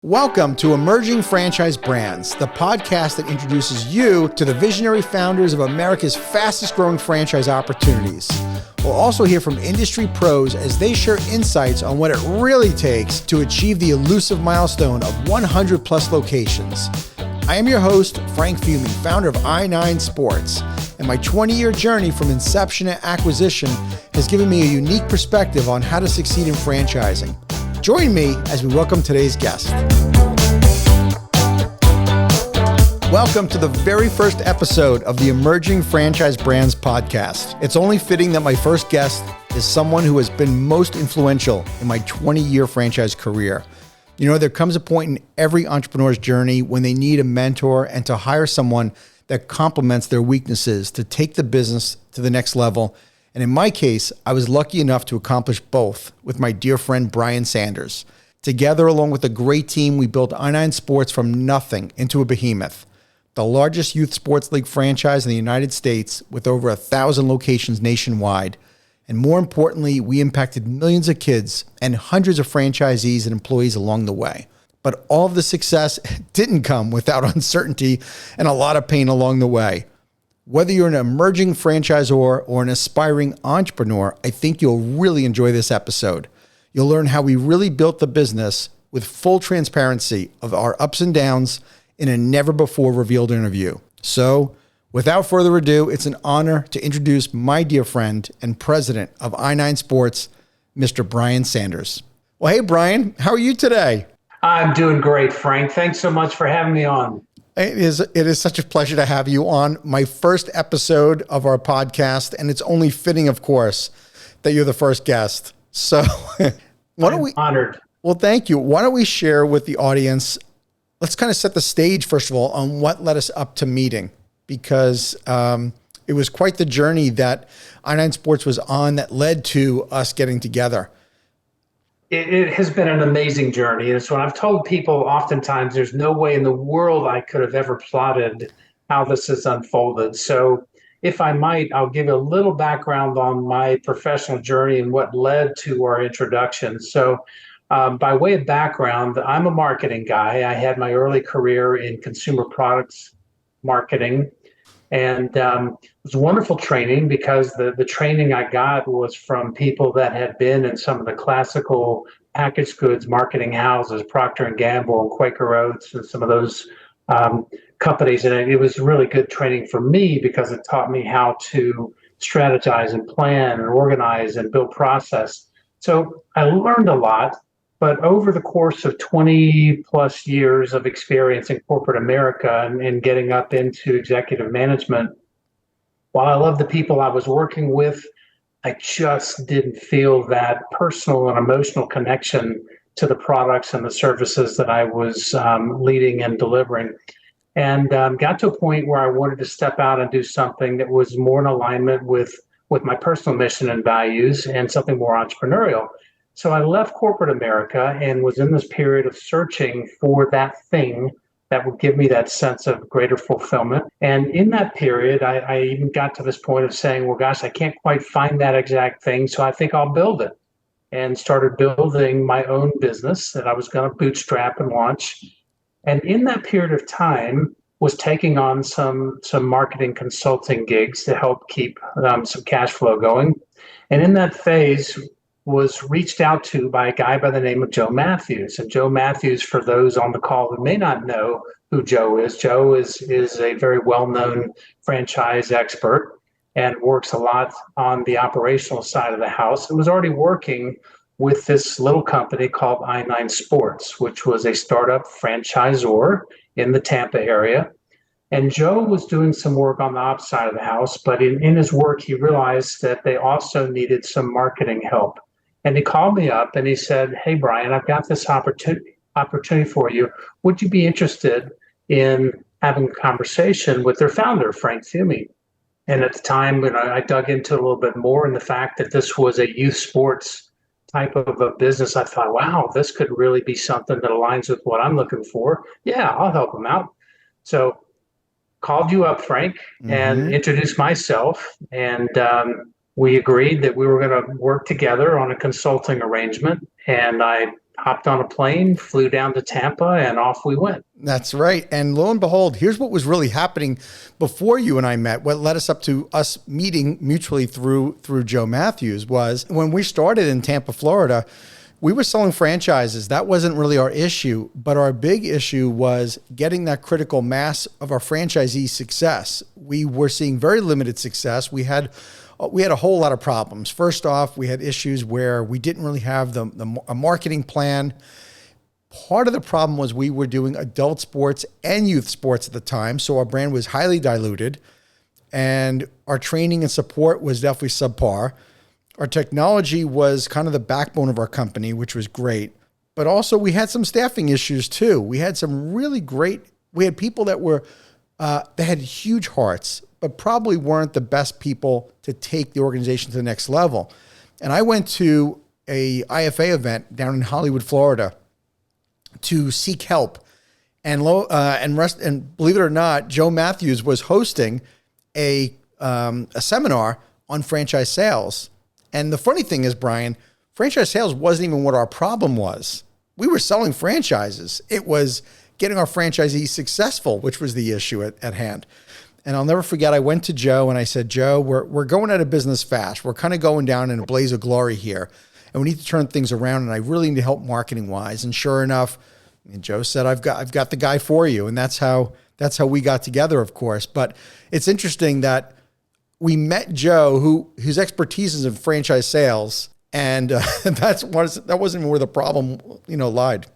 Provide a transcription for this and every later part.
Welcome to Emerging Franchise Brands, the podcast that introduces you to the visionary founders of America's fastest growing franchise opportunities. We'll also hear from industry pros as they share insights on what it really takes to achieve the elusive milestone of 100 plus locations. I am your host, Frank Fiume, founder of I9 Sports, and my 20-year journey from inception to acquisition has given me a unique perspective on how to succeed in franchising. Join me as we welcome today's guest. Welcome to the very first episode of the Emerging Franchise Brands podcast. It's only fitting that my first guest is someone who has been most influential in my 20-year franchise career. You know, there comes a point in every entrepreneur's journey when they need a mentor and to hire someone that complements their weaknesses to take the business to the next level. And in my case, I was lucky enough to accomplish both with my dear friend, Brian Sanders. Together, along with a great team, we built I9 Sports from nothing into a behemoth, the largest youth sports league franchise in the United States with over 1,000 locations nationwide. And more importantly, we impacted millions of kids and hundreds of franchisees and employees along the way. But all of the success didn't come without uncertainty and a lot of pain along the way. Whether you're an emerging franchisor or an aspiring entrepreneur, I think you'll really enjoy this episode. You'll learn how we really built the business with full transparency of our ups and downs in a never-before-revealed interview. So, without further ado, it's an honor to introduce my dear friend and president of I9 Sports, Mr. Brian Sanders. Well, hey, Brian, how are you today? I'm doing great, Frank. Thanks so much for having me on. It is such a pleasure to have you on my first episode of our podcast, and it's only fitting, of course, that you're the first guest. So I'm honored. Well, thank you. Why don't we share with the audience, let's kind of set the stage, first of all, on what led us up to meeting, because it was quite the journey that I9 Sports was on that led to us getting together. It has been an amazing journey. And so I've told people oftentimes there's no way in the world I could have ever plotted how this has unfolded. So if I might, I'll give you a little background on my professional journey and what led to our introduction. So by way of background, I'm a marketing guy. I had my early career in consumer products marketing. And it was wonderful training because the training I got was from people that had been in some of the classical packaged goods marketing houses, Procter & Gamble and Quaker Oats and some of those companies. And it was really good training for me because it taught me how to strategize and plan and organize and build process. So I learned a lot. But over the course of 20 plus years of experience in corporate America and getting up into executive management, while I love the people I was working with, I just didn't feel that personal and emotional connection to the products and the services that I was leading and delivering. And got to a point where I wanted to step out and do something that was more in alignment with my personal mission and values and something more entrepreneurial. So I left corporate America and was in this period of searching for that thing that would give me that sense of greater fulfillment. And in that period, I even got to this point of saying, well, gosh, I can't quite find that exact thing, so I think I'll build it. And started building my own business that I was going to bootstrap and launch. And in that period of time, was taking on some marketing consulting gigs to help keep some cash flow going. And in that phase, was reached out to by a guy by the name of Joe Matthews. And Joe Matthews, for those on the call who may not know who Joe is a very well-known franchise expert and works a lot on the operational side of the house and was already working with this little company called I9 Sports, which was a startup franchisor in the Tampa area. And Joe was doing some work on the ops side of the house, but in his work, he realized that they also needed some marketing help. And he called me up and he said, hey, Brian, I've got this opportunity for you. Would you be interested in having a conversation with their founder, Frank Fiume? And at the time, I dug into it a little bit more, and the fact that this was a youth sports type of a business, I thought, wow, this could really be something that aligns with what I'm looking for. Yeah, I'll help them out. So called you up, Frank, and introduced myself. And we agreed that we were going to work together on a consulting arrangement. And I hopped on a plane, flew down to Tampa, and off we went. That's right. And lo and behold, here's what was really happening before you and I met. What led us up to us meeting mutually through Joe Matthews was when we started in Tampa, Florida, we were selling franchises. That wasn't really our issue, but our big issue was getting that critical mass of our franchisee success. We were seeing very limited success. We had a whole lot of problems. First off, we had issues where we didn't really have a marketing plan. Part of the problem was we were doing adult sports and youth sports at the time, so our brand was highly diluted, and our training and support was definitely subpar. Our technology was kind of the backbone of our company, which was great, but also we had some staffing issues too. We had people that were that had huge hearts, but probably weren't the best people to take the organization to the next level. And I went to a IFA event down in Hollywood, Florida, to seek help, and believe it or not, Joe Matthews was hosting a seminar on franchise sales. And the funny thing is, Brian, franchise sales wasn't even what our problem was. We were selling franchises. It was getting our franchisees successful, which was the issue at hand. And I'll never forget, I went to Joe and I said, Joe, we're going out of business fast. We're kind of going down in a blaze of glory here, and we need to turn things around, and I really need help marketing wise. And sure enough, Joe said, I've got the guy for you. And that's how we got together, of course. But it's interesting that we met Joe, whose expertise is in franchise sales, and that wasn't where the problem, lied.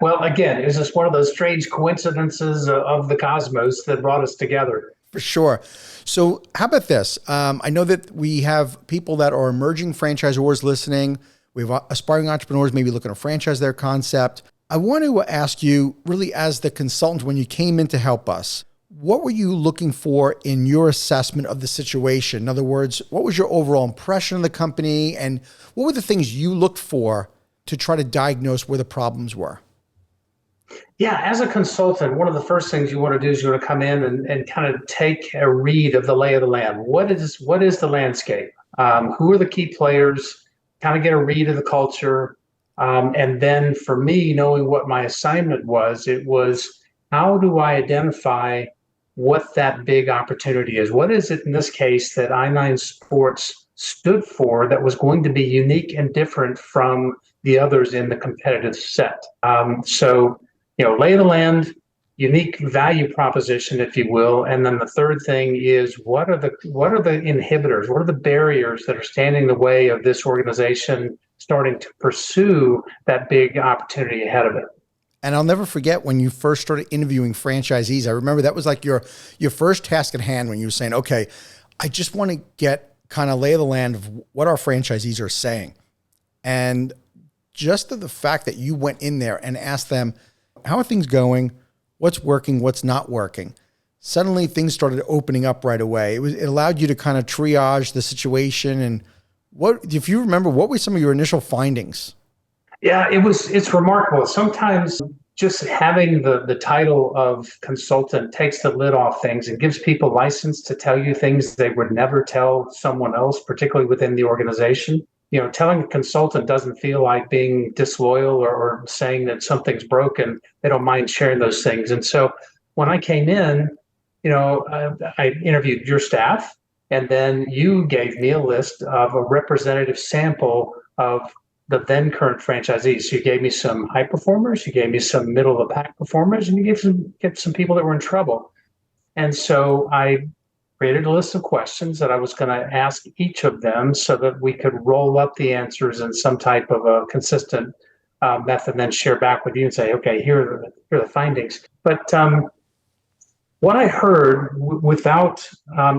Well, again, it was just one of those strange coincidences of the cosmos that brought us together. For sure. So how about this? I know that we have people that are emerging franchisors listening. We have aspiring entrepreneurs maybe looking to franchise their concept. I want to ask you, really, as the consultant, when you came in to help us, what were you looking for in your assessment of the situation? In other words, what was your overall impression of the company, and what were the things you looked for to try to diagnose where the problems were? Yeah, as a consultant, one of the first things you want to do is you want to come in and kind of take a read of the lay of the land. What is the landscape? Who are the key players? Kind of get a read of the culture. And then for me, knowing what my assignment was, it was, how do I identify what that big opportunity is? What is it in this case that I9 Sports stood for that was going to be unique and different from the others in the competitive set? So, lay of the land, unique value proposition, if you will. And then the third thing is, what are the inhibitors? What are the barriers that are standing in the way of this organization starting to pursue that big opportunity ahead of it? And I'll never forget when you first started interviewing franchisees. I remember that was like your first task at hand, when you were saying, okay, I just want to get kind of lay of the land of what our franchisees are saying. And just the fact that you went in there and asked them, how are things going? What's working? What's not working? Suddenly things started opening up right away. It allowed you to kind of triage the situation. And if you remember, what were some of your initial findings? Yeah, it's remarkable. Sometimes just having the title of consultant takes the lid off things and gives people license to tell you things they would never tell someone else, particularly within the organization. Telling a consultant doesn't feel like being disloyal or saying that something's broken. They don't mind sharing those things. And so when I came in, I interviewed your staff, and then you gave me a list of a representative sample of the then current franchisees. So you gave me some high performers, you gave me some middle of the pack performers, and you gave some people that were in trouble. And so I created a list of questions that I was going to ask each of them so that we could roll up the answers in some type of a consistent method, and then share back with you and say, okay, here are the findings. But what I heard without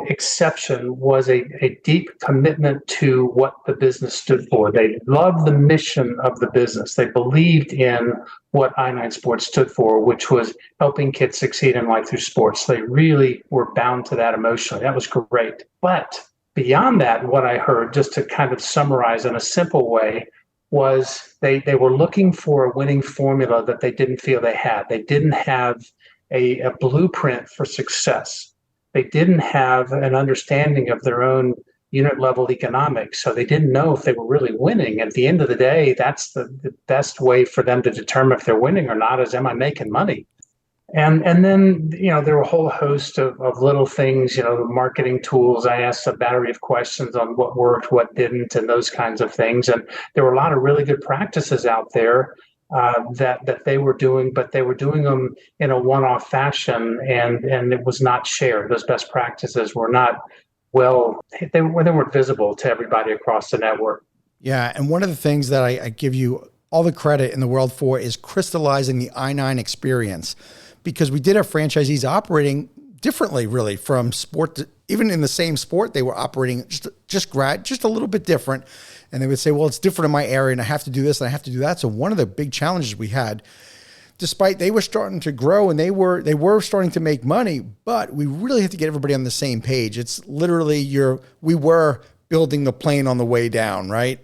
exception was a deep commitment to what the business stood for. They loved the mission of the business. They believed in what I9 Sports stood for, which was helping kids succeed in life through sports. They really were bound to that emotionally. That was great. But beyond that, what I heard, just to kind of summarize in a simple way, was they were looking for a winning formula that they didn't feel they had. They didn't have a blueprint for success. They didn't have an understanding of their own unit level economics. So they didn't know if they were really winning. At the end of the day, that's the best way for them to determine if they're winning or not is, am I making money? And then, there were a whole host of little things, the marketing tools. I asked a battery of questions on what worked, what didn't, and those kinds of things. And there were a lot of really good practices out there that they were doing, but they were doing them in a one-off fashion, and it was not shared. Those best practices were not they weren't visible to everybody across the network. Yeah, and one of the things that I give you all the credit in the world for is crystallizing the I-9 experience, because we did have franchisees operating differently, really, from sport to, even in the same sport, they were operating just a little bit different. And they would say, well, it's different in my area and I have to do this and I have to do that. So one of the big challenges we had, despite they were starting to grow and they were starting to make money, but we really had to get everybody on the same page. It's literally we were building the plane on the way down, right?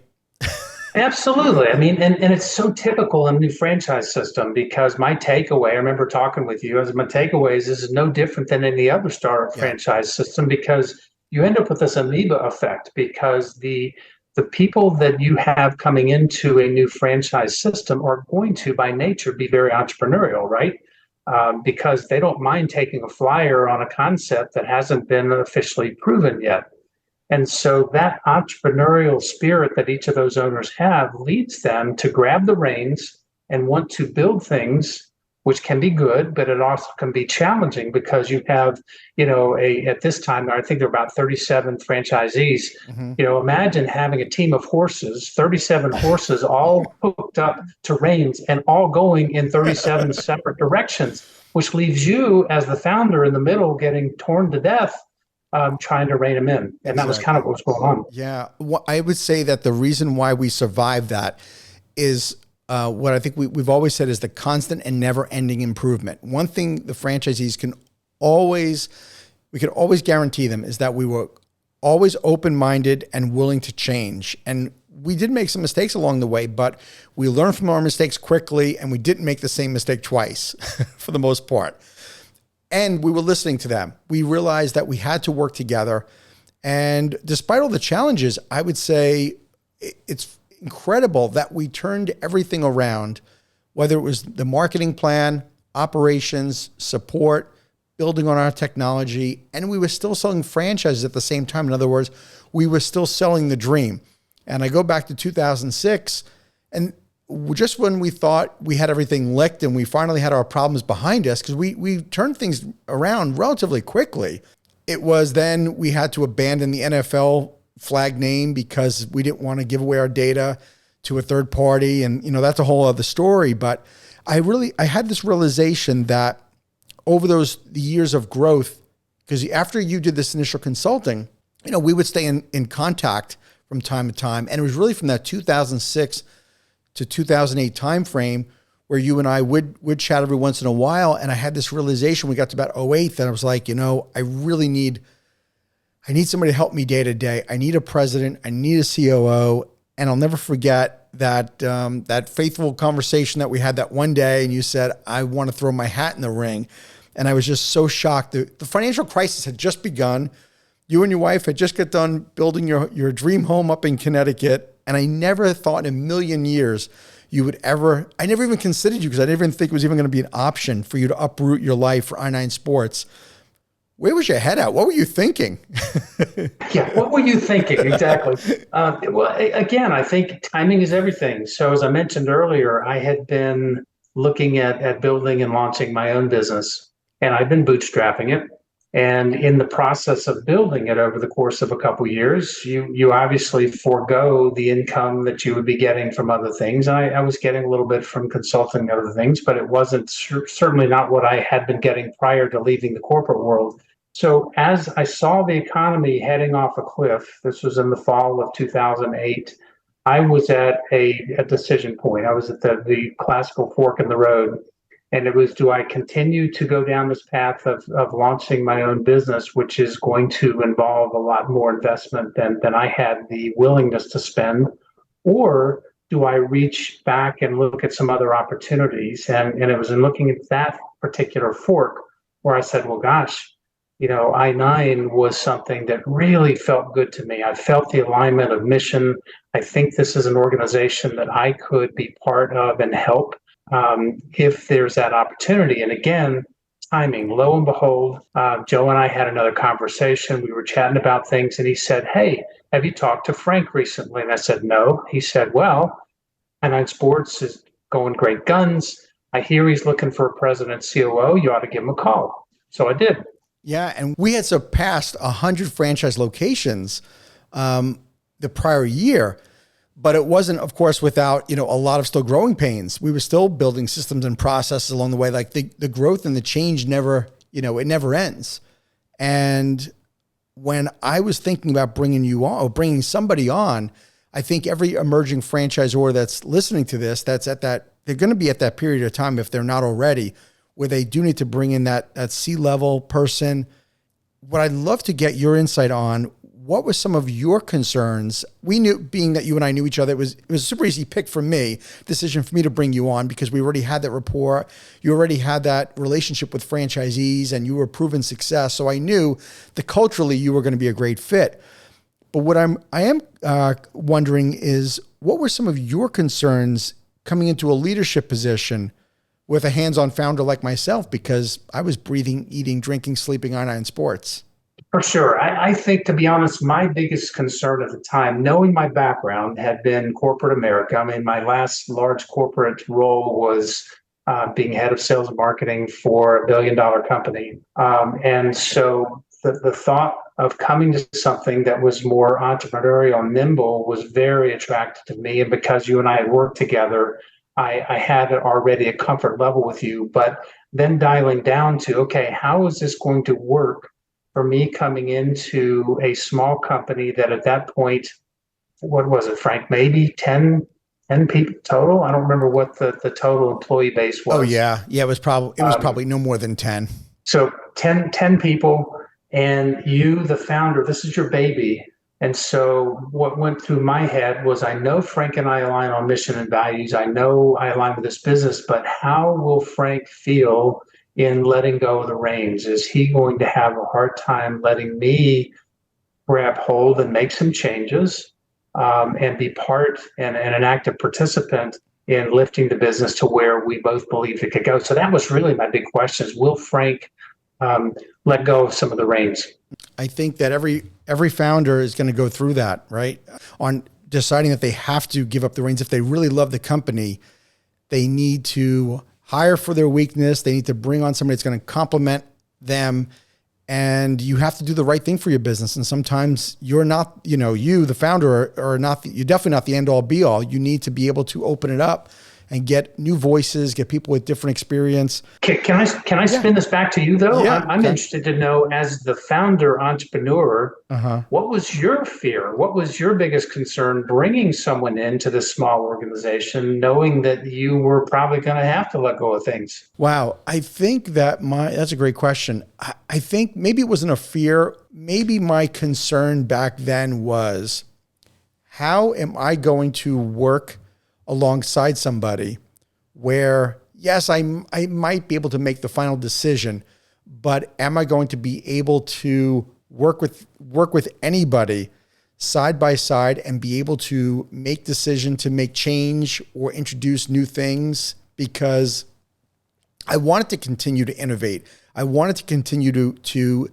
Absolutely. I mean, and it's so typical in the new franchise system, because my takeaway, I remember talking with you, as my takeaway is this is no different than any other startup franchise system, because you end up with this amoeba effect, because the people that you have coming into a new franchise system are going to, by nature, be very entrepreneurial, right? Because they don't mind taking a flyer on a concept that hasn't been officially proven yet. And so that entrepreneurial spirit that each of those owners have leads them to grab the reins and want to build things, which can be good, but it also can be challenging, because you have, at this time, I think there are about 37 franchisees. Mm-hmm. Imagine having a team of horses, 37 horses, all hooked up to reins and all going in 37 separate directions, which leaves you as the founder in the middle getting torn to death. Trying to rein them in. And that was kind of what was going on. Yeah. Well, I would say that the reason why we survived that is what I think we've always said is the constant and never ending improvement. One thing the franchisees we could always guarantee them is that we were always open-minded and willing to change. And we did make some mistakes along the way, but we learned from our mistakes quickly, and we didn't make the same mistake twice for the most part. And we were listening to them. We realized that we had to work together. And despite all the challenges, I would say it's incredible that we turned everything around, whether it was the marketing plan, operations, support, building on our technology, and we were still selling franchises at the same time. In other words, we were still selling the dream. And I go back to 2006, and just when we thought we had everything licked and we finally had our problems behind us, because we turned things around relatively quickly, it was then we had to abandon the NFL flag name because we didn't want to give away our data to a third party. And, that's a whole other story. But I had this realization that over the years of growth, because after you did this initial consulting, we would stay in contact from time to time. And it was really from that 2006 to 2008 timeframe where you and I would chat every once in a while. And I had this realization, we got to about 2008, that I was like, I really need somebody to help me day to day. I need a president. I need a COO. And I'll never forget that faithful conversation that we had that one day. And you said, I want to throw my hat in the ring. And I was just so shocked. The financial crisis had just begun. You and your wife had just got done building your dream home up in Connecticut. And I never thought in a million years you would I never even considered you, because I didn't even think it was even going to be an option for you to uproot your life for I-9 Sports. Where was your head at? What were you thinking? Yeah, what were you thinking? Exactly. Well, again, I think timing is everything. So as I mentioned earlier, I had been looking at building and launching my own business, and I've been bootstrapping it. And in the process of building it over the course of a couple of years, you obviously forego the income that you would be getting from other things. And I was getting a little bit from consulting and other things, but it wasn't certainly not what I had been getting prior to leaving the corporate world. So as I saw the economy heading off a cliff, this was in the fall of 2008, I was at a decision point. I was at the classical fork in the road. And it was, do I continue to go down this path of launching my own business, which is going to involve a lot more investment than I had the willingness to spend? Or do I reach back and look at some other opportunities? And it was in looking at that particular fork where I said, well, gosh, I-9 was something that really felt good to me. I felt the alignment of mission. I think this is an organization that I could be part of and help if there's that opportunity. And again, timing. Lo and behold, Joe and I had another conversation. We were chatting about things, and he said, "Hey, have you talked to Frank recently?" And I said, "No." He said, "Well, I-9 Sports is going great guns. I hear he's looking for a president COO. You ought to give him a call." So I did. Yeah, and we had surpassed 100 franchise locations the prior year, but it wasn't, of course, without a lot of still growing pains. We were still building systems and processes along the way. Like the growth and the change never, it never ends. And when I was thinking about bringing you on or bringing somebody on, I think every emerging franchisor that's listening to this, that's at that, they're going to be at that period of time if they're not already, where they do need to bring in that C-level person. What I'd love to get your insight on, what were some of your concerns? We knew, being that you and I knew each other, it was a super easy pick for me, decision for me to bring you on because we already had that rapport. You already had that relationship with franchisees and you were proven success. So I knew that culturally you were going to be a great fit. But what I am wondering is, what were some of your concerns coming into a leadership position with a hands-on founder like myself, because I was breathing, eating, drinking, sleeping on I-9 Sports? For sure. I think, to be honest, my biggest concern at the time, knowing my background had been corporate America. I mean, my last large corporate role was being head of sales and marketing for a billion-dollar company. And so the thought of coming to something that was more entrepreneurial, nimble, was very attractive to me. And because you and I had worked together, I had already a comfort level with you. But then dialing down to, okay, how is this going to work for me coming into a small company that at that point, what was it, Frank? Maybe 10 people total? I don't remember what the total employee base was. Oh yeah. Yeah. It was probably no more than 10. So 10 people, and you, the founder, this is your baby. And so what went through my head was, I know Frank and I align on mission and values. I know I align with this business, but how will Frank feel in letting go of the reins? Is he going to have a hard time letting me grab hold and make some changes and be part and an active participant in lifting the business to where we both believe it could go? So that was really my big question: is, will Frank let go of some of the reins? I think that every founder is going to go through that, right? On deciding that they have to give up the reins. If they really love the company, they need to hire for their weakness. They need to bring on somebody that's going to complement them. And you have to do the right thing for your business. And sometimes you're not, you, the founder, are not, you're definitely not the end all be all. You need to be able to open it up and get new voices, get people with different experience. Can I spin this back to you though? Yeah, I'm interested to know, as the founder entrepreneur, what was your fear? What was your biggest concern bringing someone into this small organization, knowing that you were probably going to have to let go of things? Wow. I think that's a great question. I think maybe it wasn't a fear. Maybe my concern back then was, how am I going to work alongside somebody where, yes, I might be able to make the final decision, but am I going to be able to work with anybody side by side and be able to make decision, to make change or introduce new things? Because I wanted to continue to innovate. I wanted to continue to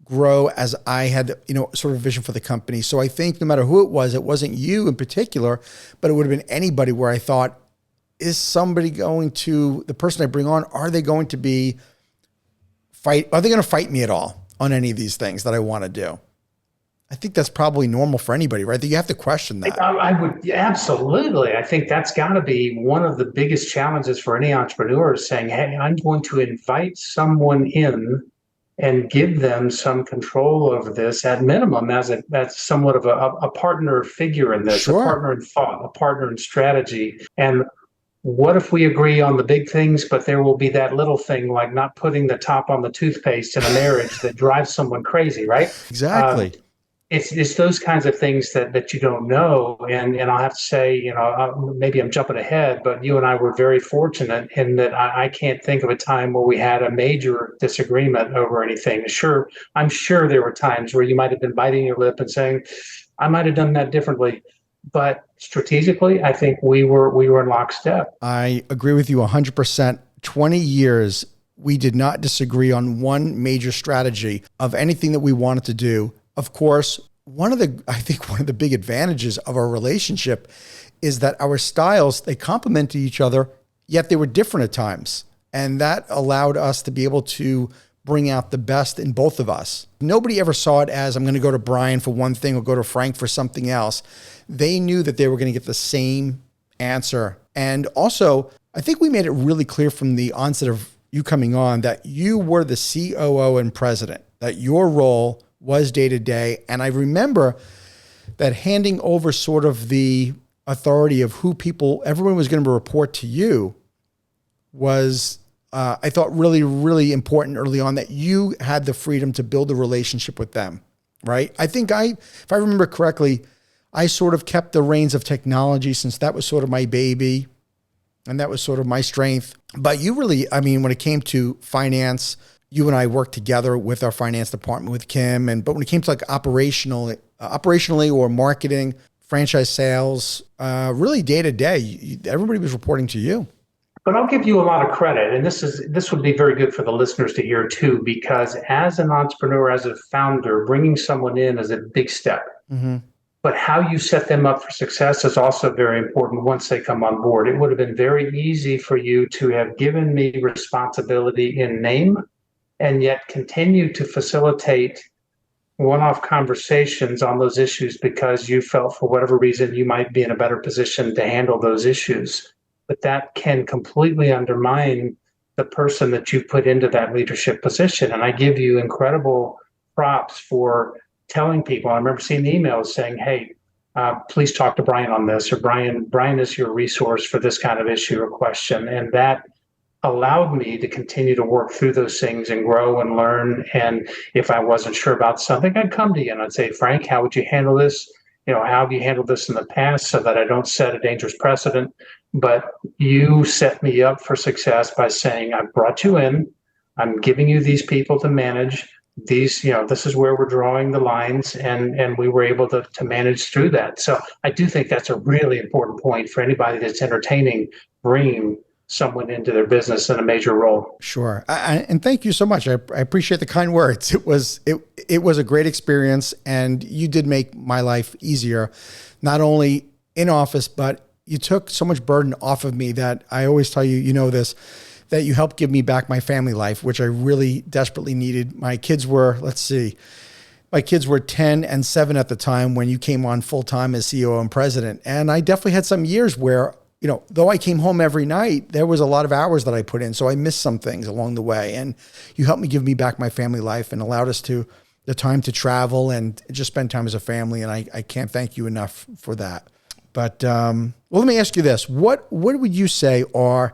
grow as I had, sort of a vision for the company. So I think no matter who it wasn't you in particular, but it would have been anybody where I thought, is somebody the person I bring on, are they going to fight me at all on any of these things that I want to do? I think that's probably normal for anybody, right? That you have to question that. I would, absolutely. I think that's got to be one of the biggest challenges for any entrepreneur, is saying, hey, I'm going to invite someone in and give them some control over this, at minimum, that's somewhat of a partner figure in this, Sure. A partner in thought, a partner in strategy. And what if we agree on the big things, but there will be that little thing, like not putting the top on the toothpaste in a marriage, that drives someone crazy, right? Exactly. it's those kinds of things that you don't know. And I'll have to say, maybe I'm jumping ahead, but you and I were very fortunate in that I can't think of a time where we had a major disagreement over anything. Sure, I'm sure there were times where you might have been biting your lip and saying, I might have done that differently. But strategically, I think we were in lockstep. I agree with you 100%. 20 years, we did not disagree on one major strategy of anything that we wanted to do. Of course, I think one of the big advantages of our relationship is that our styles, they complemented each other, yet they were different at times. And that allowed us to be able to bring out the best in both of us. Nobody ever saw it as I'm going to go to Brian for one thing or go to Frank for something else. They knew that they were going to get the same answer. And also, I think we made it really clear from the onset of you coming on that you were the COO and president, that your role was day to day. And I remember that handing over sort of the authority of everyone was going to report to you was, I thought, really, really important early on, that you had the freedom to build a relationship with them, right? I think if I remember correctly, I sort of kept the reins of technology since that was sort of my baby and that was sort of my strength. But you really, when it came to finance, you and I worked together with our finance department with Kim. But when it came to like operationally or marketing, franchise sales, really day to day, everybody was reporting to you. But I'll give you a lot of credit, and this would be very good for the listeners to hear too, because as an entrepreneur, as a founder, bringing someone in is a big step. Mm-hmm. But how you set them up for success is also very important once they come on board. It would have been very easy for you to have given me responsibility in name and yet continue to facilitate one-off conversations on those issues because you felt for whatever reason you might be in a better position to handle those issues. But that can completely undermine the person that you put into that leadership position. And I give you incredible props for telling people. I remember seeing the emails saying, hey, please talk to Brian on this, or Brian is your resource for this kind of issue or question. And that allowed me to continue to work through those things and grow and learn. And if I wasn't sure about something, I'd come to you and I'd say, Frank, how would you handle this? How have you handled this in the past so that I don't set a dangerous precedent? But you set me up for success by saying, I've brought you in, I'm giving you these people to manage. This is where we're drawing the lines, and we were able to manage through that. So I do think that's a really important point for anybody that's entertaining bringing someone into their business in a major role. Sure. And thank you so much. I appreciate the kind words. It was a great experience, and you did make my life easier, not only in office, but you took so much burden off of me that I always tell you, that you helped give me back my family life, which I really desperately needed. My kids were 10 and 7 at the time when you came on full time as CEO and president. And I definitely had some years where, though I came home every night, there was a lot of hours that I put in. So I missed some things along the way. And you helped me give me back my family life and allowed us the time to travel and just spend time as a family. And I can't thank you enough for that. But, let me ask you this. What would you say are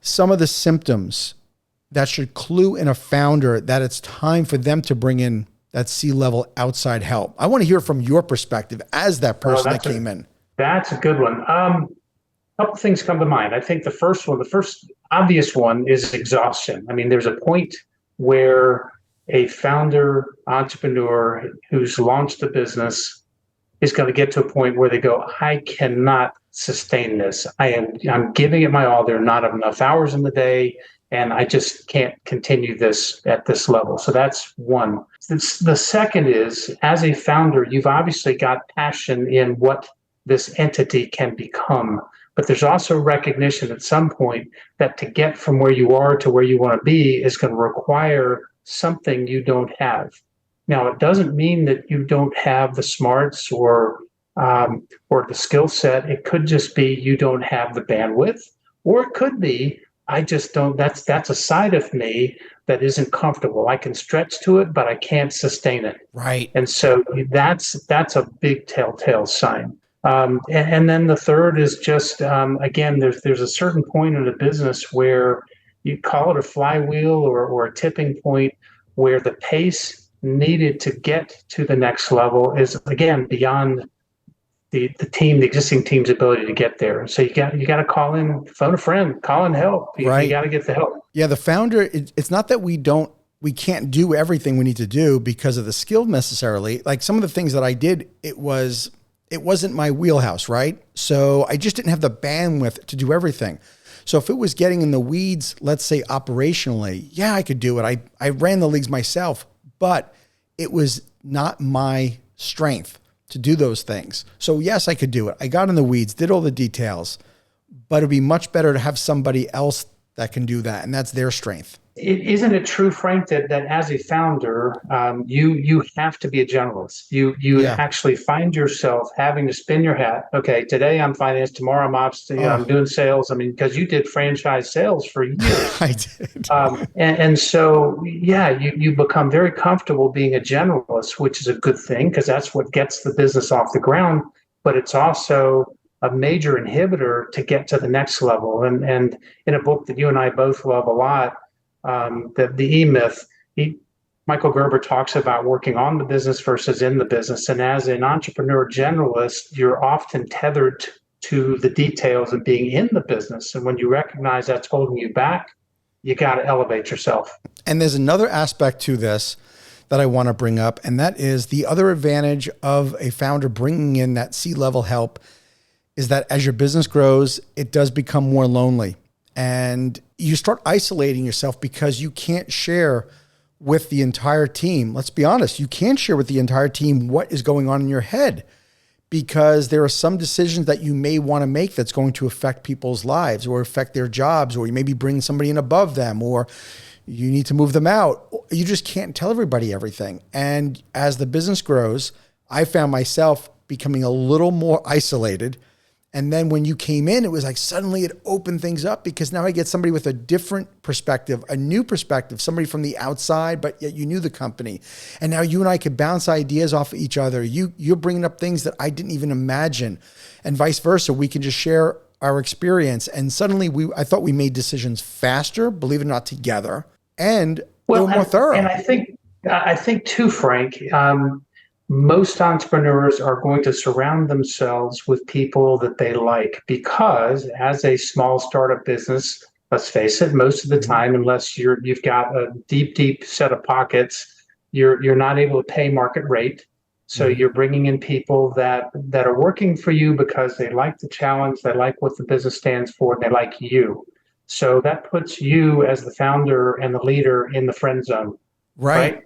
some of the symptoms that should clue in a founder that it's time for them to bring in that C-level outside help? I want to hear from your perspective as that person that came in. That's a good one. A couple things come to mind. I think the first obvious one is exhaustion. There's a point where a founder, entrepreneur who's launched a business is going to get to a point where they go, I cannot sustain this. I'm giving it my all. There are not enough hours in the day, and I just can't continue this at this level. So that's one. The second is, as a founder, you've obviously got passion in what this entity can become, but there's also recognition at some point that to get from where you are to where you want to be is going to require something you don't have. Now, it doesn't mean that you don't have the smarts or the skill set. It could just be you don't have the bandwidth, or it could be I just don't. That's a side of me that isn't comfortable. I can stretch to it, but I can't sustain it. Right. And so that's a big telltale sign. And then the third is just again, there's a certain point in a business where you call it a flywheel or a tipping point where the pace needed to get to the next level is, again, beyond the existing team's ability to get there. So you got to call in, phone a friend, call in help. You got to get the help. Yeah, the founder, it's not that we can't do everything we need to do because of the skill necessarily. Like some of the things that I did, it wasn't my wheelhouse, right? So I just didn't have the bandwidth to do everything. So if it was getting in the weeds, let's say operationally, yeah, I could do it. I ran the leagues myself, but it was not my strength to do those things. So yes, I could do it. I got in the weeds, did all the details, but it'd be much better to have somebody else that can do that. And that's their strength. Isn't it true, Frank, that as a founder, you have to be a generalist. You actually find yourself having to spin your hat. Okay, today I'm finance, tomorrow I'm ops, I'm doing sales. I mean, because you did franchise sales for years. I did. And so, yeah, you become very comfortable being a generalist, which is a good thing because that's what gets the business off the ground. But it's also a major inhibitor to get to the next level. And in a book that you and I both love a lot, the E-Myth, Michael Gerber talks about working on the business versus in the business. And as an entrepreneur generalist, you're often tethered to the details of being in the business. And when you recognize that's holding you back, you got to elevate yourself. And there's another aspect to this that I want to bring up, and that is the other advantage of a founder bringing in that C-level help is that as your business grows, it does become more lonely. And you start isolating yourself because you can't share with the entire team. Let's be honest, you can't share with the entire team what is going on in your head because there are some decisions that you may want to make that's going to affect people's lives or affect their jobs, or you maybe bring somebody in above them, or you need to move them out. You just can't tell everybody everything. And as the business grows, I found myself becoming a little more isolated. And then when you came in, it was like suddenly it opened things up because now I get somebody with a different perspective, a new perspective, somebody from the outside, but yet you knew the company. And now you and I could bounce ideas off of each other. You're bringing up things that I didn't even imagine, and vice versa. We can just share our experience. And suddenly I thought we made decisions faster, believe it or not, together, and they were more thorough. And I think too, Frank, most entrepreneurs are going to surround themselves with people that they like because as a small startup business, let's face it, most of the time, unless you've got a deep set of pockets, you're not able to pay market rate. So you're bringing in people that are working for you because they like the challenge, they like what the business stands for, and they like you. So that puts you as the founder and the leader in the friend zone, right?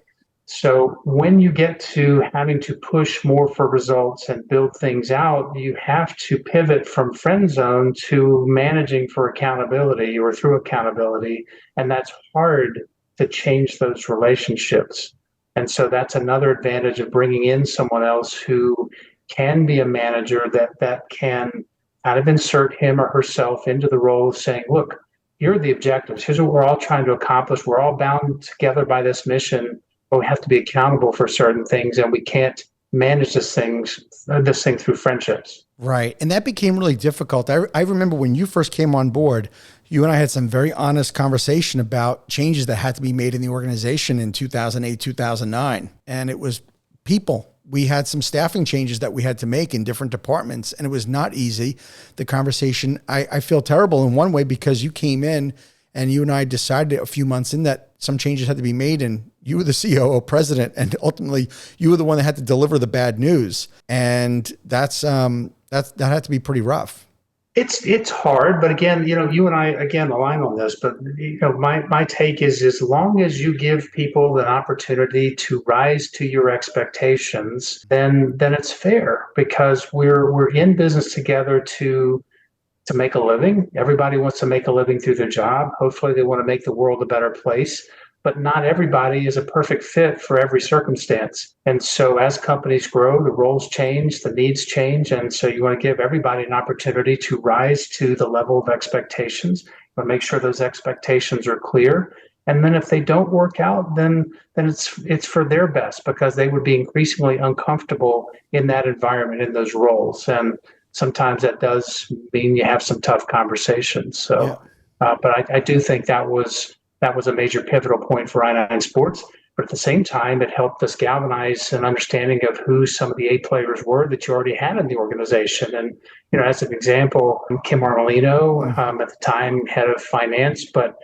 So when you get to having to push more for results and build things out, you have to pivot from friend zone to managing for accountability or through accountability. And that's hard to change those relationships. And so that's another advantage of bringing in someone else who can be a manager that can kind of insert him or herself into the role of saying, look, here are the objectives. Here's what we're all trying to accomplish. We're all bound together by this mission. But we have to be accountable for certain things, and we can't manage this thing through friendships. Right. And that became really difficult. I remember when you first came on board, you and I had some very honest conversation about changes that had to be made in the organization in 2008, 2009. And it was people. We had some staffing changes that we had to make in different departments, and it was not easy. The conversation, I feel terrible in one way because you came in and you and I decided a few months in that some changes had to be made, and you were the COO president, and ultimately you were the one that had to deliver the bad news. And that had to be pretty rough. It's hard, but again, you and I again align on this. But my take is as long as you give people an opportunity to rise to your expectations, then it's fair because we're in business together to make a living. Everybody wants to make a living through their job. Hopefully they want to make the world a better place, but not everybody is a perfect fit for every circumstance. And so as companies grow, the roles change, the needs change. And so you want to give everybody an opportunity to rise to the level of expectations, but make sure those expectations are clear. And then if they don't work out, then it's for their best because they would be increasingly uncomfortable in that environment, in those roles. And sometimes that does mean you have some tough conversations. So, but I do think that was a major pivotal point for I-9 Sports. But at the same time, it helped us galvanize an understanding of who some of the A players were that you already had in the organization. And, as an example, Kim Armelino, at the time, head of finance, but,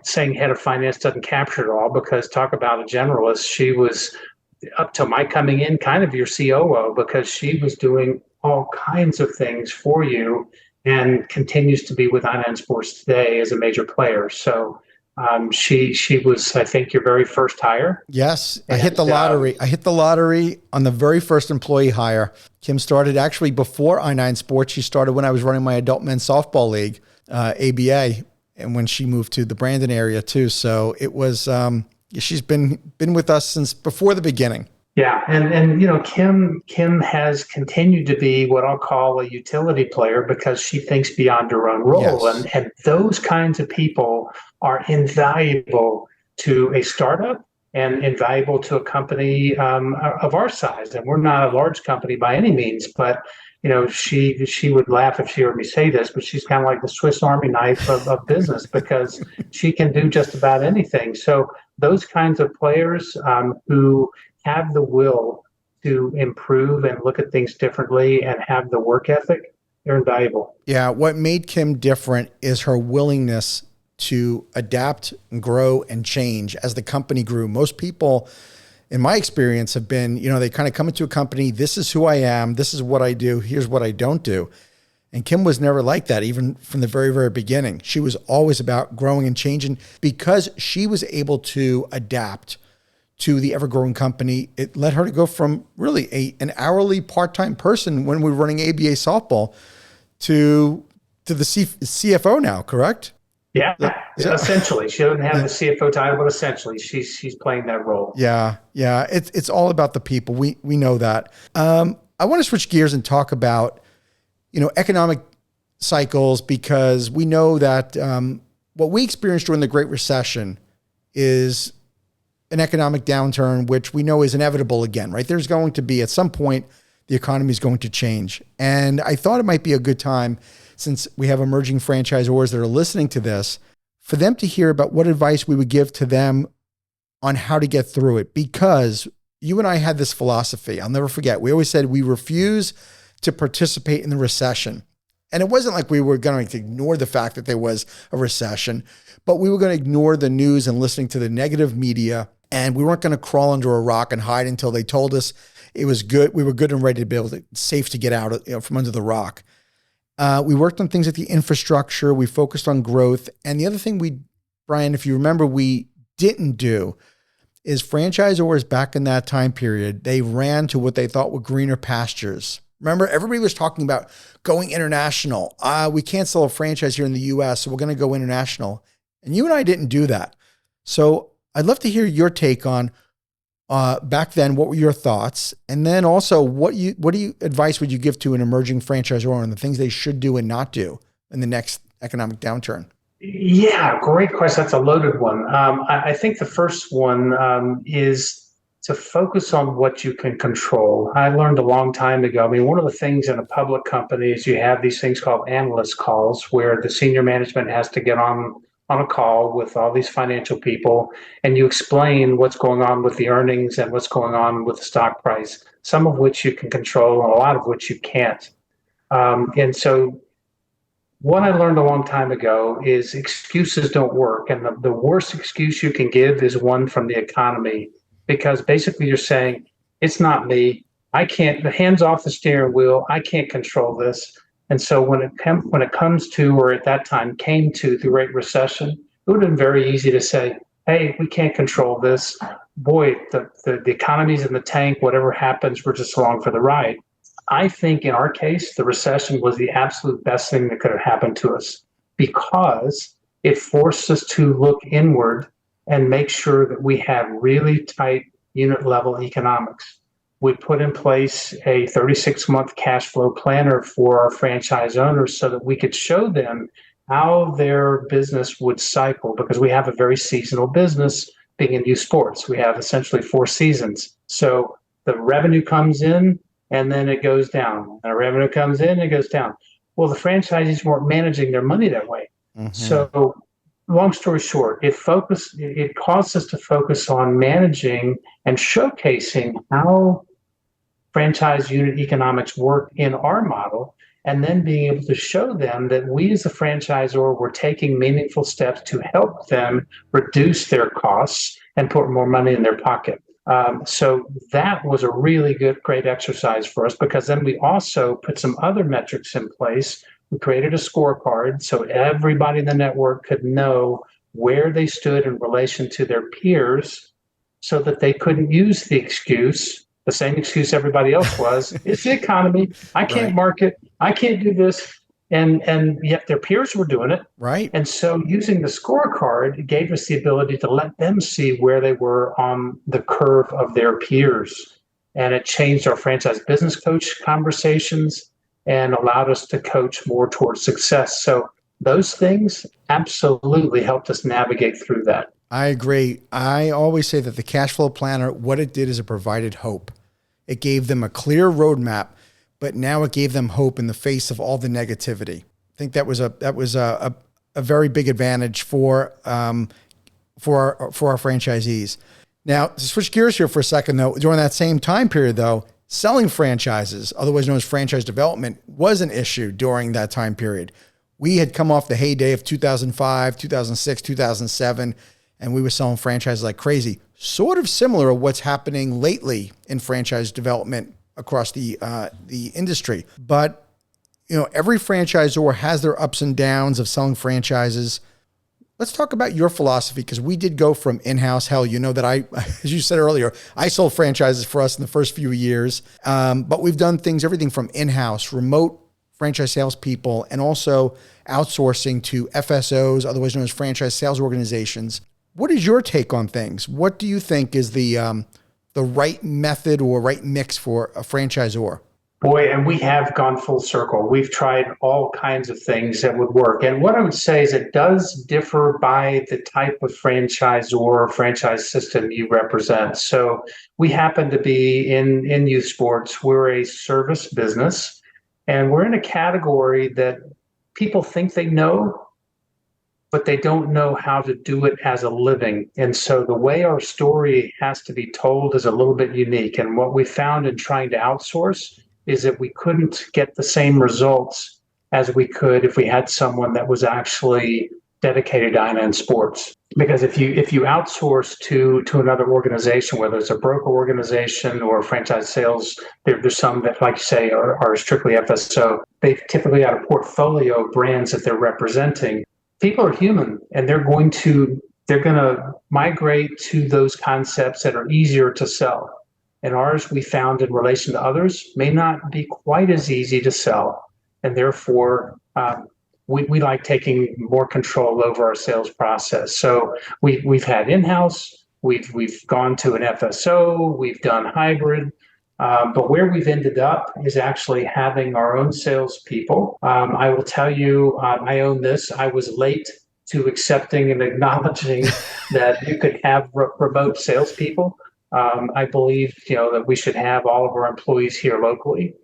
saying head of finance doesn't capture it all, because talk about a generalist. She was, up to my coming in, kind of your COO, because she was doing all kinds of things for you and continues to be with Inan Sports today as a major player. So she was, I think, your very first hire. Yes, I hit the lottery. I hit the lottery on the very first employee hire. Kim started actually before I9 Sports. She started when I was running my adult men's softball league, ABA, and when she moved to the Brandon area too. So it was, she's been with us since before the beginning. Yeah, and Kim has continued to be what I'll call a utility player, because she thinks beyond her own role. Yes. And those kinds of people are invaluable to a startup and invaluable to a company of our size. And we're not a large company by any means, but she would laugh if she heard me say this, but she's kind of like the Swiss Army knife of business, because she can do just about anything. So those kinds of players who have the will to improve and look at things differently and have the work ethic, they're invaluable. Yeah, what made Kim different is her willingness to adapt and grow and change as the company grew. Most people, in my experience, have been, they kind of come into a company, this is who I am, this is what I do, here's what I don't do. And Kim was never like that, even from the very, very beginning. She was always about growing and changing, because she was able to adapt to the ever-growing company. It led her to go from really an hourly part-time person when we were running ABA softball to the CFO now, correct? Yeah, essentially. She doesn't have the CFO title, but essentially she's playing that role. Yeah. It's all about the people. We know that. I want to switch gears and talk about, economic cycles, because we know that what we experienced during the Great Recession is an economic downturn, which we know is inevitable again, right? There's going to be, at some point, the economy is going to change. And I thought it might be a good time, since we have emerging franchisors that are listening to this, for them to hear about what advice we would give to them on how to get through it. Because you and I had this philosophy, I'll never forget. We always said we refuse to participate in the recession. And it wasn't like we were going to ignore the fact that there was a recession, but we were going to ignore the news and listening to the negative media. And we weren't going to crawl under a rock and hide until they told us it was good. We were good and ready to be able to, safe to get out from under the rock. We worked on things like the infrastructure. We focused on growth. And the other thing Brian, if you remember, we didn't do is franchisors back in that time period, they ran to what they thought were greener pastures. Remember, everybody was talking about going international. We can't sell a franchise here in the US, so we're going to go international. And you and I didn't do that. So I'd love to hear your take on back then. What were your thoughts? And then also, what advice would you give to an emerging franchisor on the things they should do and not do in the next economic downturn? Yeah, great question. That's a loaded one. I think the first one is to focus on what you can control. I learned a long time ago. I mean, one of the things in a public company is you have these things called analyst calls, where the senior management has to get on a call with all these financial people, and you explain what's going on with the earnings and what's going on with the stock price, some of which you can control and a lot of which you can't. And so what I learned a long time ago is excuses don't work. And the worst excuse you can give is one from the economy, because basically you're saying, it's not me. I can't, the hands off the steering wheel. I can't control this. And so when it comes to, or at that time came to, the Great Recession, it would have been very easy to say, hey, we can't control this. Boy, the economy's in the tank. Whatever happens, we're just along for the ride. I think in our case, the recession was the absolute best thing that could have happened to us, because it forced us to look inward and make sure that we have really tight unit level economics. We put in place a 36-month cash flow planner for our franchise owners so that we could show them how their business would cycle, because we have a very seasonal business being in youth sports. We have essentially 4 seasons. So the revenue comes in and then it goes down. And the revenue comes in and it goes down. Well, the franchisees weren't managing their money that way. Mm-hmm. So long story short, it caused us to focus on managing and showcasing how franchise unit economics work in our model, and then being able to show them that we as a franchisor were taking meaningful steps to help them reduce their costs and put more money in their pocket. So that was a really great exercise for us, because then we also put some other metrics in place. We created a scorecard so everybody in the network could know where they stood in relation to their peers, so that they couldn't use the same excuse everybody else was. It's the economy. I can't Right. market. I can't do this. And yet their peers were doing it. Right. And so using the scorecard gave us the ability to let them see where they were on the curve of their peers. And it changed our franchise business coach conversations and allowed us to coach more towards success. So those things absolutely helped us navigate through that. I agree. I always say that the cash flow planner, what it did is it provided hope. It gave them a clear roadmap, but now it gave them hope in the face of all the negativity. I think that was a very big advantage for our franchisees. Now, to switch gears here for a second, though, during that same time period, though, selling franchises, otherwise known as franchise development, was an issue during that time period. We had come off the heyday of 2005, 2006, 2007, and we were selling franchises like crazy. Sort of similar to what's happening lately in franchise development across the industry. But every franchisor has their ups and downs of selling franchises. Let's talk about your philosophy, because we did go from in-house. Hell, that as you said earlier, I sold franchises for us in the first few years. But we've done everything from in-house, remote franchise salespeople, and also outsourcing to FSOs, otherwise known as franchise sales organizations. What is your take on things? What do you think is the right method or right mix for a franchisor? Boy, and we have gone full circle. We've tried all kinds of things that would work. And what I would say is it does differ by the type of franchisor or franchise system you represent. So we happen to be in youth sports. We're a service business, and we're in a category that people think they know, but they don't know how to do it as a living. And so the way our story has to be told is a little bit unique. And what we found in trying to outsource is that we couldn't get the same results as we could if we had someone that was actually dedicated to INN sports. Because if you outsource to another organization, whether it's a broker organization or franchise sales, there's some that, like you say, are strictly FSO. They've typically got a portfolio of brands that they're representing. People are human, and they're going to migrate to those concepts that are easier to sell. And ours, we found in relation to others, may not be quite as easy to sell. And therefore, we like taking more control over our sales process. So we've had in-house, we've gone to an FSO, we've done hybrid. But where we've ended up is actually having our own salespeople. I will tell you, I own this. I was late to accepting and acknowledging that you could have remote salespeople. I believe that we should have all of our employees here locally,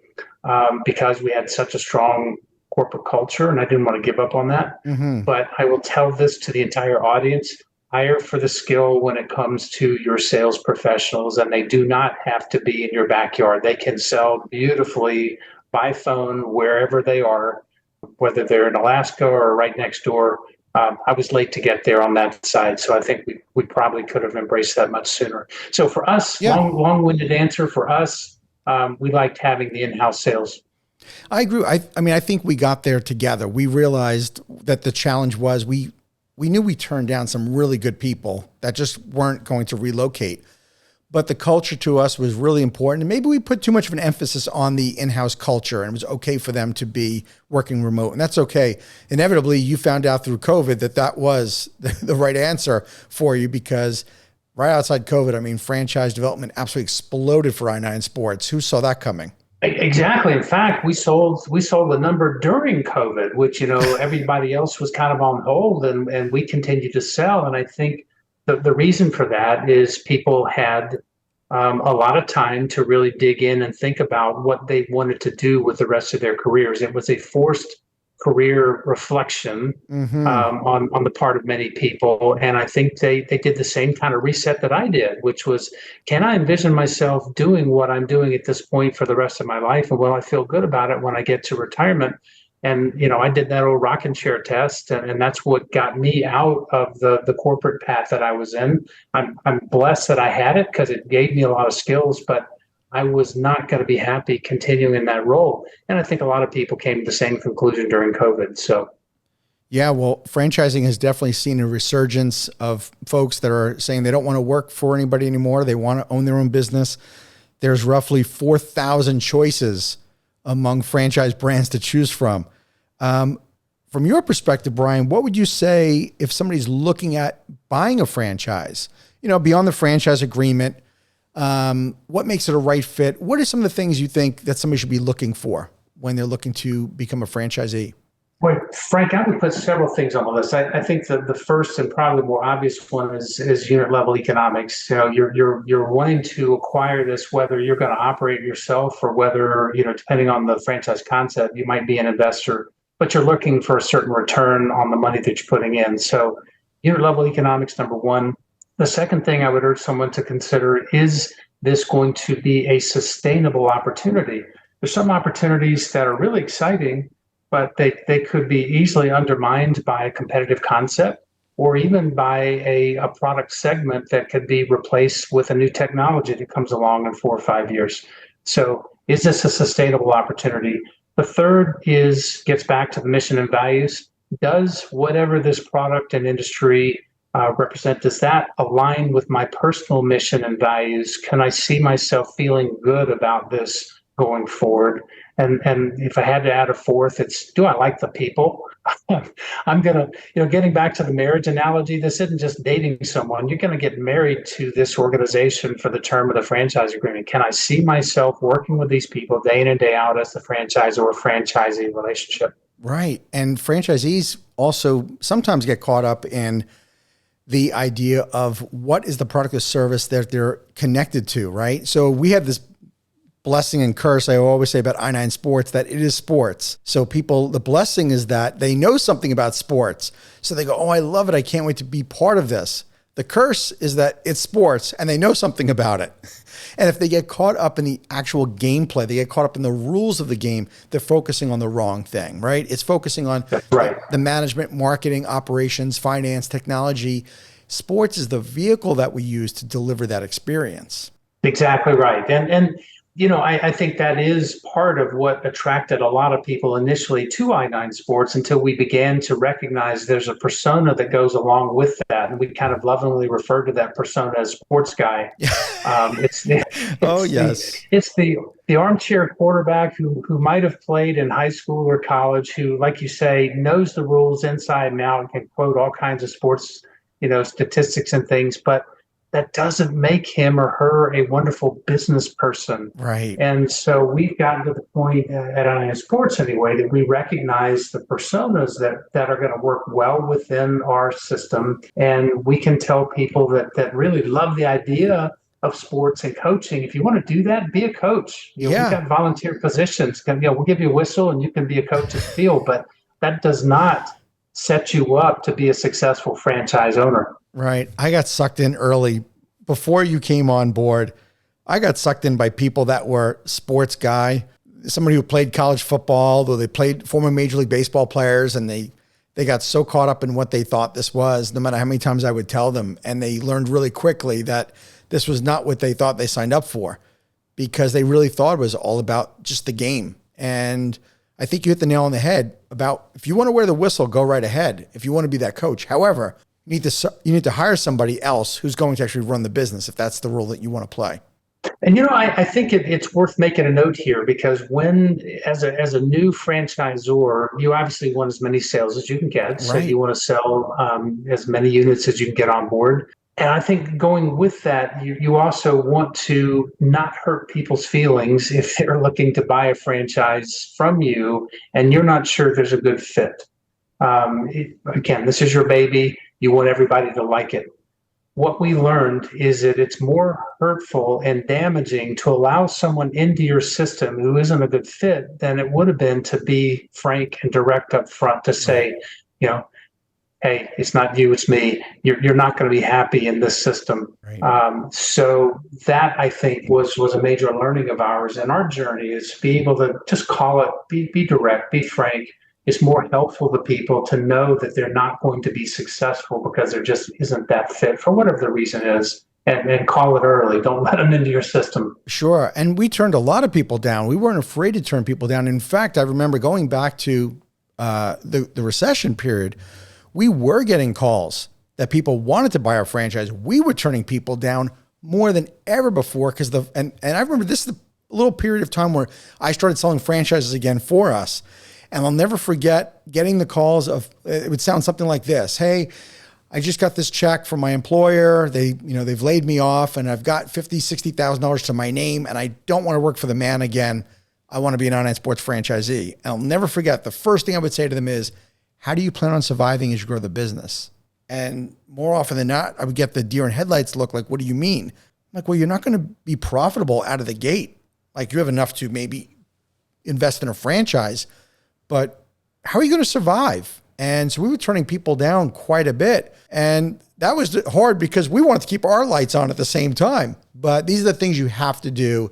because we had such a strong corporate culture, and I didn't want to give up on that. Mm-hmm. But I will tell this to the entire audience: hire for the skill when it comes to your sales professionals, and they do not have to be in your backyard. They can sell beautifully by phone wherever they are, whether they're in Alaska or right next door. I was late to get there on that side, so I think we probably could have embraced that much sooner. So for us, Yeah. long-winded answer, for us, we liked having the in-house sales. I agree. I think we got there together. We realized that the challenge was we knew we turned down some really good people that just weren't going to relocate. But the culture to us was really important. And maybe we put too much of an emphasis on the in-house culture, and it was okay for them to be working remote. And that's okay. Inevitably, you found out through COVID that was the right answer for you, because right outside COVID, franchise development absolutely exploded for I-9 Sports. Who saw that coming? Exactly. In fact, we sold the number during COVID, which everybody else was kind of on hold, and we continued to sell. And I think the reason for that is people had a lot of time to really dig in and think about what they wanted to do with the rest of their careers. It was a forced career reflection on the part of many people. And I think they did the same kind of reset that I did, which was, can I envision myself doing what I'm doing at this point for the rest of my life? And will I feel good about it when I get to retirement? And, I did that old rocking chair test, and that's what got me out of the corporate path that I was in. I'm blessed that I had it because it gave me a lot of skills, but I was not going to be happy continuing in that role. And I think a lot of people came to the same conclusion during COVID. So, yeah, well, franchising has definitely seen a resurgence of folks that are saying they don't want to work for anybody anymore. They want to own their own business. There's roughly 4,000 choices among franchise brands to choose from. From your perspective, Brian, what would you say if somebody's looking at buying a franchise, beyond the franchise agreement? What makes it a right fit? What are some of the things you think that somebody should be looking for when they're looking to become a franchisee? Well, Frank, I would put several things on the list. I think that the first and probably more obvious one is unit level economics. You're wanting to acquire this, whether you're going to operate yourself or whether, depending on the franchise concept, you might be an investor, but you're looking for a certain return on the money that you're putting in. So unit level economics, number one. The second thing I would urge someone to consider, is this going to be a sustainable opportunity? There's some opportunities that are really exciting, but they could be easily undermined by a competitive concept or even by a product segment that could be replaced with a new technology that comes along in 4 or 5 years. So is this a sustainable opportunity? The third gets back to the mission and values. Does whatever this product and industry represent, does that align with my personal mission and values? Can I see myself feeling good about this going forward? And if I had to add a fourth, it's, do I like the people? I'm going to, getting back to the marriage analogy, this isn't just dating someone. You're going to get married to this organization for the term of the franchise agreement. Can I see myself working with these people day in and day out as the franchisor or franchisee relationship? Right. And franchisees also sometimes get caught up in the idea of what is the product or service that they're connected to, right? So we have this blessing and curse. I always say about I-9 Sports that it is sports. So people, the blessing is that they know something about sports. So they go, oh, I love it. I can't wait to be part of this. The curse is that it's sports and they know something about it. And if they get caught up in the actual gameplay, they get caught up in the rules of the game, they're focusing on the wrong thing, right? It's focusing on the management, marketing, operations, finance, technology. Sports is the vehicle that we use to deliver that experience. Exactly right. And I think that is part of what attracted a lot of people initially to I-9 Sports until we began to recognize there's a persona that goes along with that. And we kind of lovingly refer to that persona as sports guy. It's the armchair quarterback who might have played in high school or college, who, like you say, knows the rules inside and out and can quote all kinds of sports, statistics and things, but that doesn't make him or her a wonderful business person. Right. And so we've gotten to the point at I-9 Sports anyway, that we recognize the personas that are going to work well within our system. And we can tell people that really love the idea of sports and coaching. If you want to do that, be a coach. We've got volunteer positions. We'll give you a whistle and you can be a coach at the field, but that does not set you up to be a successful franchise owner. Right. I got sucked in early. Before you came on board, I got sucked in by people that were sports guy, somebody who played college football, though they played former Major League Baseball players, and they got so caught up in what they thought this was, no matter how many times I would tell them. And they learned really quickly that this was not what they thought they signed up for, because they really thought it was all about just the game. And I think you hit the nail on the head about, if you want to wear the whistle, go right ahead. If you want to be that coach. However, you need to hire somebody else who's going to actually run the business, if that's the role that you want to play. And I think it's worth making a note here, because when, as a new franchisor, you obviously want as many sales as you can get. Right. So you want to sell as many units as you can get on board. And I think going with that, you also want to not hurt people's feelings if they're looking to buy a franchise from you and you're not sure there's a good fit. Again, this is your baby. You want everybody to like it. what we learned is that it's more hurtful and damaging to allow someone into your system who isn't a good fit than it would have been to be frank and direct up front to Right. say, you know, hey, it's not you, it's me. You're not going to be happy in this system. Right. So that I think was a major learning of ours, and our journey is to be able to just call it, be direct, be frank. It's more helpful to people to know that they're not going to be successful because there just isn't that fit for whatever the reason is, and call it early. Don't let them into your system. Sure. And we turned a lot of people down. We weren't afraid to turn people down. In fact, I remember going back to the recession period, we were getting calls that people wanted to buy our franchise. We were turning people down more than ever before because and I remember this is a little period of time where I started selling franchises again for us. And I'll never forget getting the calls of, it would sound something like this. Hey, I just got this check from my employer. They've laid me off and I've got $50,000, $60,000 to my name and I don't want to work for the man again. I want to be an online sports franchisee. And I'll never forget the first thing I would say to them is, how do you plan on surviving as you grow the business? And more often than not, I would get the deer in headlights look like, what do you mean? I'm like, well, you're not going to be profitable out of the gate. Like you have enough to maybe invest in a franchise, but how are you going to survive? And so we were turning people down quite a bit. And that was hard because we wanted to keep our lights on at the same time. But these are the things you have to do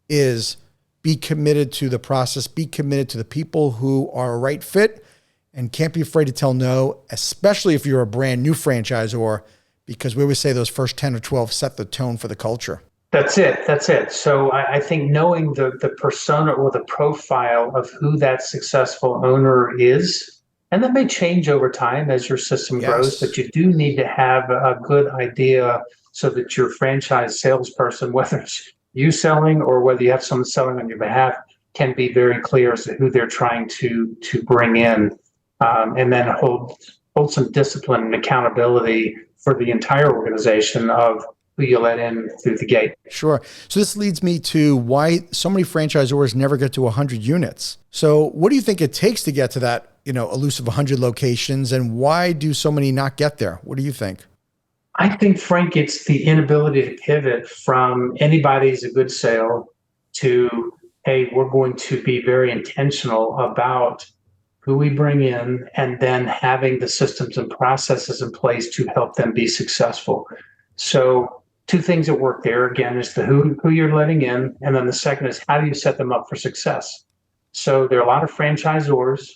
is be committed to the process, be committed to the people who are a right fit, and can't be afraid to tell no, especially if you're a brand new franchisor, because we always say those first 10 or 12 set the tone for the culture. That's it. That's it. So I think knowing the persona or the profile of who that successful owner is, and that may change over time as your system grows, but you do need to have a good idea so that your franchise salesperson, whether it's you selling or whether you have someone selling on your behalf, can be very clear as to who they're trying to bring in, and then hold some discipline and accountability for the entire organization of who you let in through the gate. Sure. So this leads me to why so many franchisors never get to 100 units. So what do you think it takes to get to that, elusive 100 locations, and why do so many not get there? What do you think? I think, Frank, it's the inability to pivot from anybody's a good sale to, hey, we're going to be very intentional about who we bring in and then having the systems and processes in place to help them be successful. So two things that work there, again, is the who you're letting in, and then the second is how do you set them up for success? So there are a lot of franchisors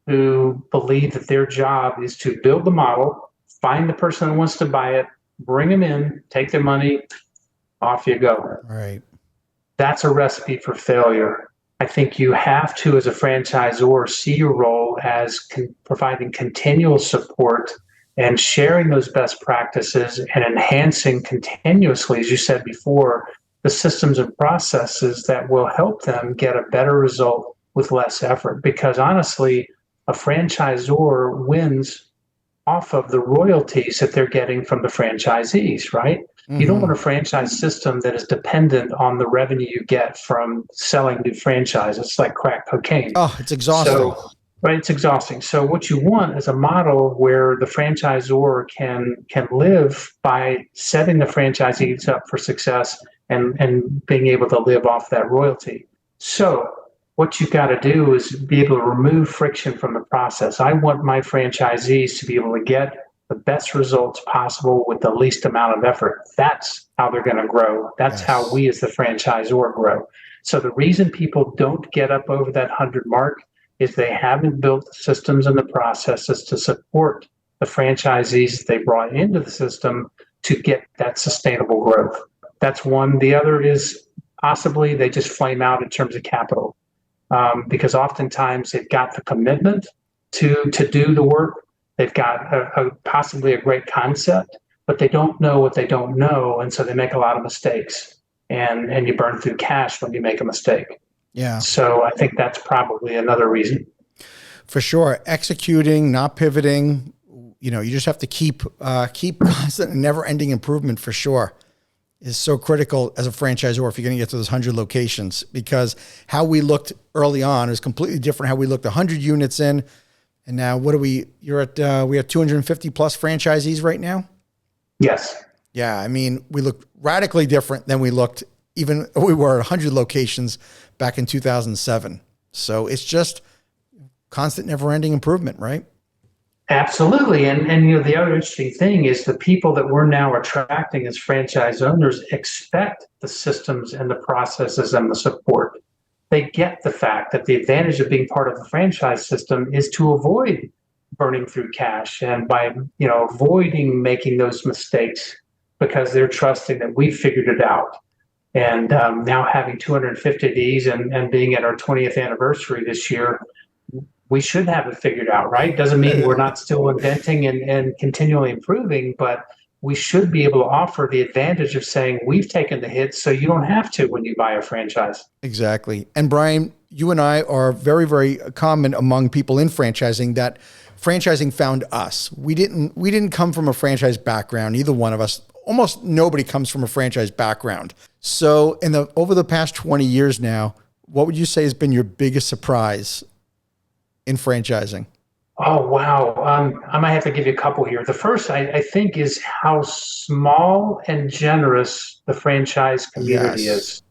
who believe that their job is to build the model, find the person that wants to buy it, bring them in, take their money, off you go. Right. That's a recipe for failure. I think you have to, as a franchisor, see your role as providing continual support and sharing those best practices and enhancing continuously, as you said before, the systems and processes that will help them get a better result with less effort. Because honestly, a franchisor wins off of the royalties that they're getting from the franchisees, right? Mm-hmm. You don't want a franchise system that is dependent on the revenue you get from selling new franchises. It's like crack cocaine. Oh, it's exhausting. Right, it's exhausting. So what you want is a model where the franchisor can live by setting the franchisees up for success and being able to live off that royalty. So what you've got to do is be able to remove friction from the process. I want my franchisees to be able to get the best results possible with the least amount of effort. That's how they're going to grow. That's how we as the franchisor grow. So the reason people don't get up over that 100 mark is they haven't built the systems and the processes to support the franchisees they brought into the system to get that sustainable growth. That's one. The other is possibly they just flame out in terms of capital, because oftentimes they've got the commitment to do the work. They've got possibly a great concept, but they don't know what they don't know, and so they make a lot of mistakes, and you burn through cash when you make a mistake. Yeah. So I think that's probably another reason. For sure. Executing, not pivoting, you just have to keep constant and never ending improvement for sure is so critical as a franchisor if you're going to get to those 100 locations, because how we looked early on is completely different. How we looked 100 units in. And now we have 250 plus franchisees right now? Yes. Yeah, I mean, we look radically different than we looked even we were at 100 locations back in 2007. So it's just constant, never-ending improvement, right? Absolutely. And the other interesting thing is the people that we're now attracting as franchise owners expect the systems and the processes and the support. They get the fact that the advantage of being part of the franchise system is to avoid burning through cash and by avoiding making those mistakes because they're trusting that we figured it out. And now having 250 of these and being at our 20th anniversary this year, we should have it figured out, right? Doesn't mean we're not still inventing and continually improving, but we should be able to offer the advantage of saying we've taken the hits so you don't have to when you buy a franchise. Exactly. And Brian, you and I are very, very common among people in franchising that franchising found us. We didn't come from a franchise background, either one of us. Almost nobody comes from a franchise background. So over the past 20 years now, what would you say has been your biggest surprise in franchising? Oh, wow. I might have to give you a couple here. The first, I think, is how small and generous the franchise community is.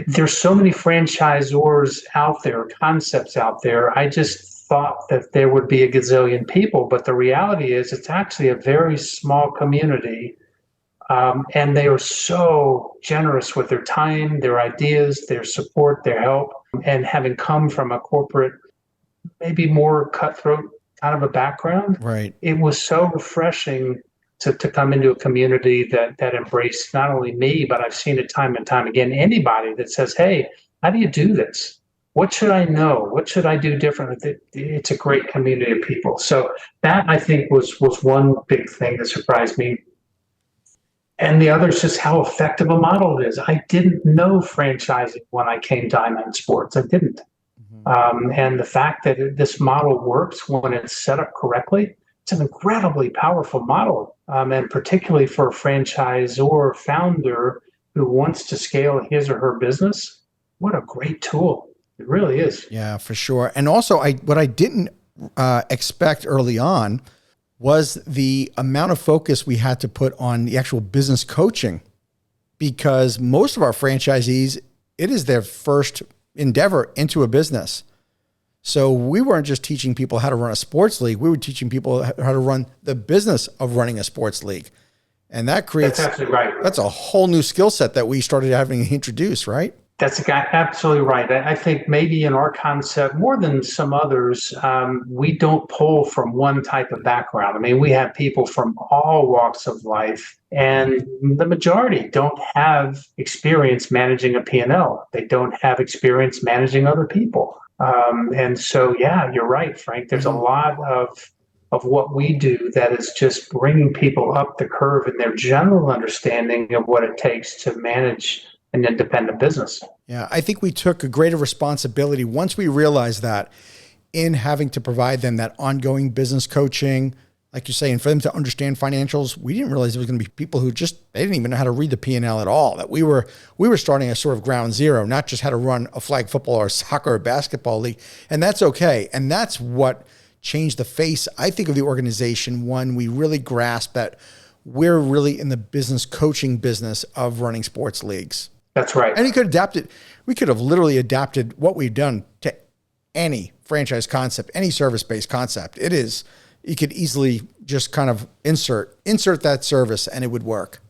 There's so many franchisors out there, concepts out there. I just thought that there would be a gazillion people, but the reality is it's actually a very small community. And they are so generous with their time, their ideas, their support, their help. And having come from a corporate, maybe more cutthroat kind of a background, right? It was so refreshing to come into a community that embraced not only me, but I've seen it time and time again. Anybody that says, "Hey, how do you do this? What should I know? What should I do differently?" It's a great community of people. So that I think was one big thing that surprised me. And the other is just how effective a model it is. I didn't know franchising when I came to Iman Sports. I didn't. And the fact that this model works when it's set up correctly, it's an incredibly powerful model. And particularly for a franchisor founder who wants to scale his or her business, what a great tool. It really is. Yeah, for sure. And also, what I didn't expect early on was the amount of focus we had to put on the actual business coaching, because most of our franchisees, it is their first endeavor into a business. So we weren't just teaching people how to run a sports league. We were teaching people how to run the business of running a sports league. And that creates, that's absolutely right. That's a whole new skill set that we started having to introduce, right? That's absolutely right. I think maybe in our concept, more than some others, we don't pull from one type of background. I mean, we have people from all walks of life, and the majority don't have experience managing a P&L. They don't have experience managing other people. And so, yeah, you're right, Frank. There's a lot of what we do that is just bringing people up the curve in their general understanding of what it takes to manage an independent business. Yeah, I think we took a greater responsibility once we realized that in having to provide them that ongoing business coaching, like you're saying, for them to understand financials. We didn't realize there was going to be people who they didn't even know how to read the P&L at all. That we were starting a sort of ground zero, not just how to run a flag football or soccer or basketball league. And that's okay. And that's what changed the face, I think, of the organization when we really grasped that we're really in the business coaching business of running sports leagues. That's right. And we could have literally adapted what we've done to any franchise concept, any service-based concept. You could easily just kind of insert that service and it would work.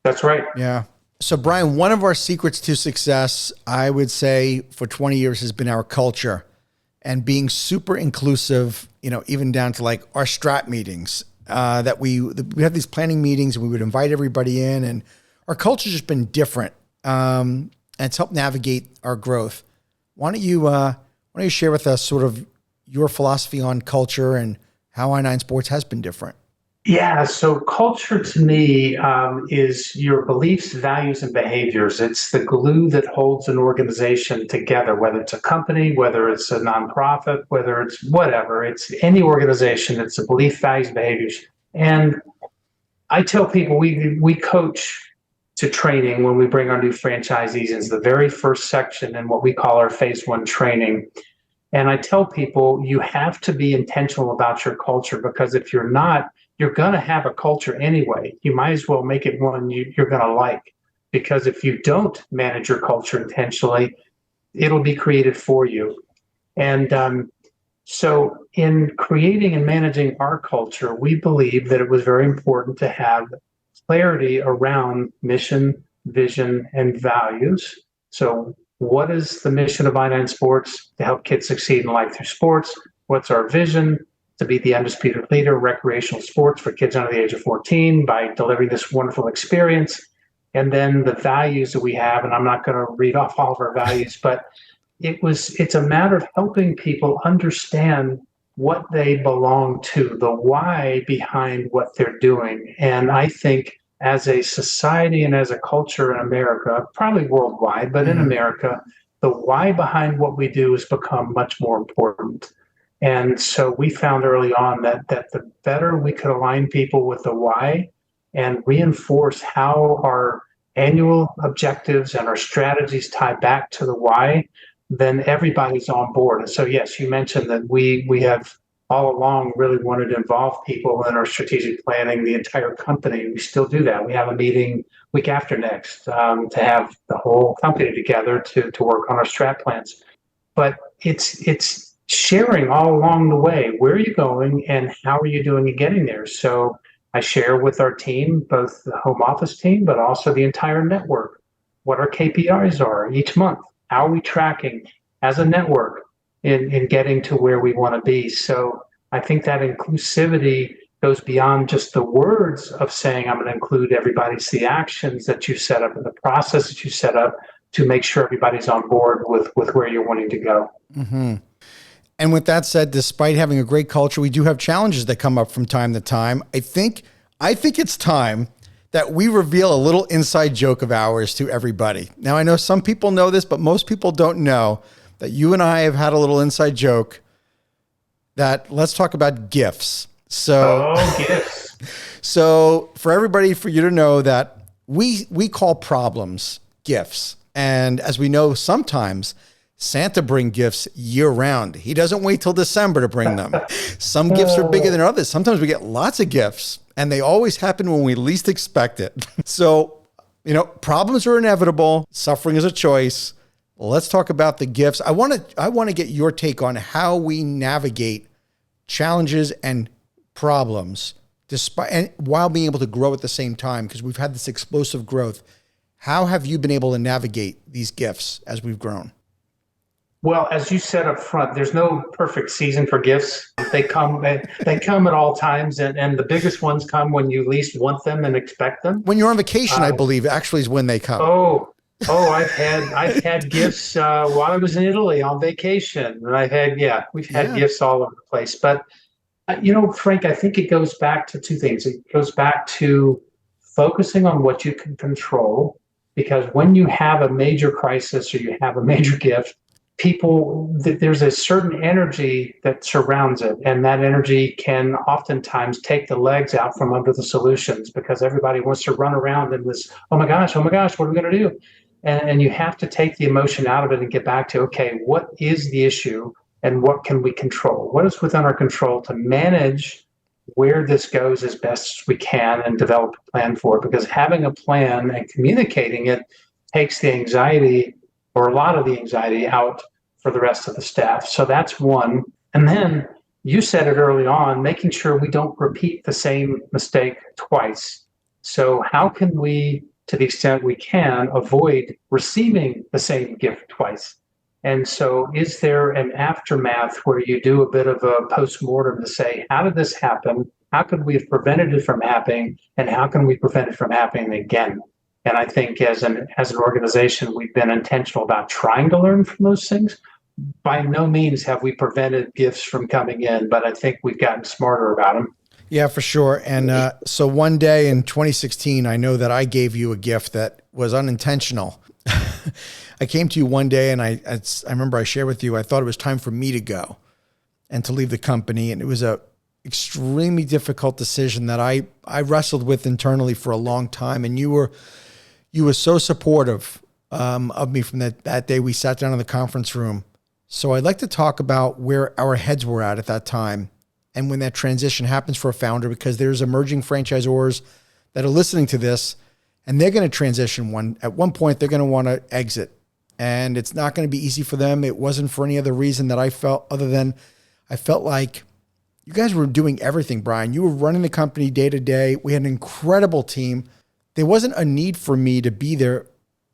That's right. Yeah. So Brian, one of our secrets to success, I would say for 20 years has been our culture and being super inclusive, even down to like our strat meetings, that we have these planning meetings and we would invite everybody in, and our culture's just been different. And it's helped navigate our growth. Why don't you share with us sort of your philosophy on culture and how I9 Sports has been different? Yeah, so culture to me is your beliefs, values, and behaviors. It's the glue that holds an organization together, whether it's a company, whether it's a nonprofit, whether it's whatever. It's any organization. It's the belief, values, behaviors. And I tell people we coach to training when we bring our new franchisees into the very first section in what we call our phase 1 training. And I tell people you have to be intentional about your culture, because if you're not, you're going to have a culture anyway. You might as well make it one you're going to like, because if you don't manage your culture intentionally, it'll be created for you. And so in creating and managing our culture, we believe that it was very important to have clarity around mission, vision, and values. So what is the mission of I9 Sports? To help kids succeed in life through sports. What's our vision? To be the undisputed leader of recreational sports for kids under the age of 14 by delivering this wonderful experience. And then the values that we have, and I'm not going to read off all of our values, but it's a matter of helping people understand what they belong to, the why behind what they're doing. And I think as a society and as a culture in America, probably worldwide, but in America, the why behind what we do has become much more important. And so we found early on that the better we could align people with the why and reinforce how our annual objectives and our strategies tie back to the why, then everybody's on board. And so, yes, you mentioned that we have all along really wanted to involve people in our strategic planning, the entire company. We still do that. We have a meeting week after next to have the whole company together to work on our strat plans. But it's sharing all along the way. Where are you going and how are you doing in getting there? So I share with our team, both the home office team, but also the entire network, what our KPIs are each month. How are we tracking as a network in getting to where we want to be? So I think that inclusivity goes beyond just the words of saying, I'm going to include everybody. It's the actions that you set up and the process that you set up to make sure everybody's on board with where you're wanting to go. Mm-hmm. And with that said, despite having a great culture, we do have challenges that come up from time to time. I think it's time that we reveal a little inside joke of ours to everybody. Now, I know some people know this, but most people don't know that you and I have had a little inside joke that let's talk about gifts. So, Gifts. So for everybody, for you to know that we call problems gifts. And as we know, sometimes Santa brings gifts year round. He doesn't wait till December to bring them. Some gifts are bigger than others. Sometimes we get lots of gifts and they always happen when we least expect it. So, problems are inevitable. Suffering is a choice. Let's talk about the gifts. I want to get your take on how we navigate challenges and problems while being able to grow at the same time, because we've had this explosive growth. How have you been able to navigate these gifts as we've grown? Well, as you said up front, there's no perfect season for gifts. They come at all times, and the biggest ones come when you least want them and expect them. When you're on vacation, I believe actually is when they come. I've had gifts while I was in Italy on vacation, and we've had gifts all over the place. But Frank, I think it goes back to two things. It goes back to focusing on what you can control, because when you have a major crisis or you have a major gift, there's a certain energy that surrounds it, and that energy can oftentimes take the legs out from under the solutions, because everybody wants to run around in this, oh my gosh, what are we going to do? And you have to take the emotion out of it and get back to, okay, what is the issue and what can we control? What is within our control to manage where this goes as best as we can and develop a plan for it? Because having a plan and communicating it takes the anxiety, or a lot of the anxiety, out for the rest of the staff. So that's one. And then you said it early on, making sure we don't repeat the same mistake twice. So how can we, to the extent we can, avoid receiving the same gift twice? And so is there an aftermath where you do a bit of a post-mortem to say, how did this happen? How could we have prevented it from happening? And how can we prevent it from happening again? And I think as an organization, we've been intentional about trying to learn from those things. By no means have we prevented gifts from coming in, but I think we've gotten smarter about them. Yeah, for sure. And so one day in 2016, I know that I gave you a gift that was unintentional. I came to you one day and I remember I shared with you, I thought it was time for me to go and to leave the company. And it was a extremely difficult decision that I wrestled with internally for a long time. And you were so supportive of me from that day. We sat down in the conference room. So I'd like to talk about where our heads were at that time and when that transition happens for a founder, because there's emerging franchisors that are listening to this and they're going to transition at one point, they're going to want to exit, and it's not going to be easy for them. It wasn't for any other reason that I felt, other than I felt like you guys were doing everything, Brian. You were running the company day to day. We had an incredible team. There wasn't a need for me to be there.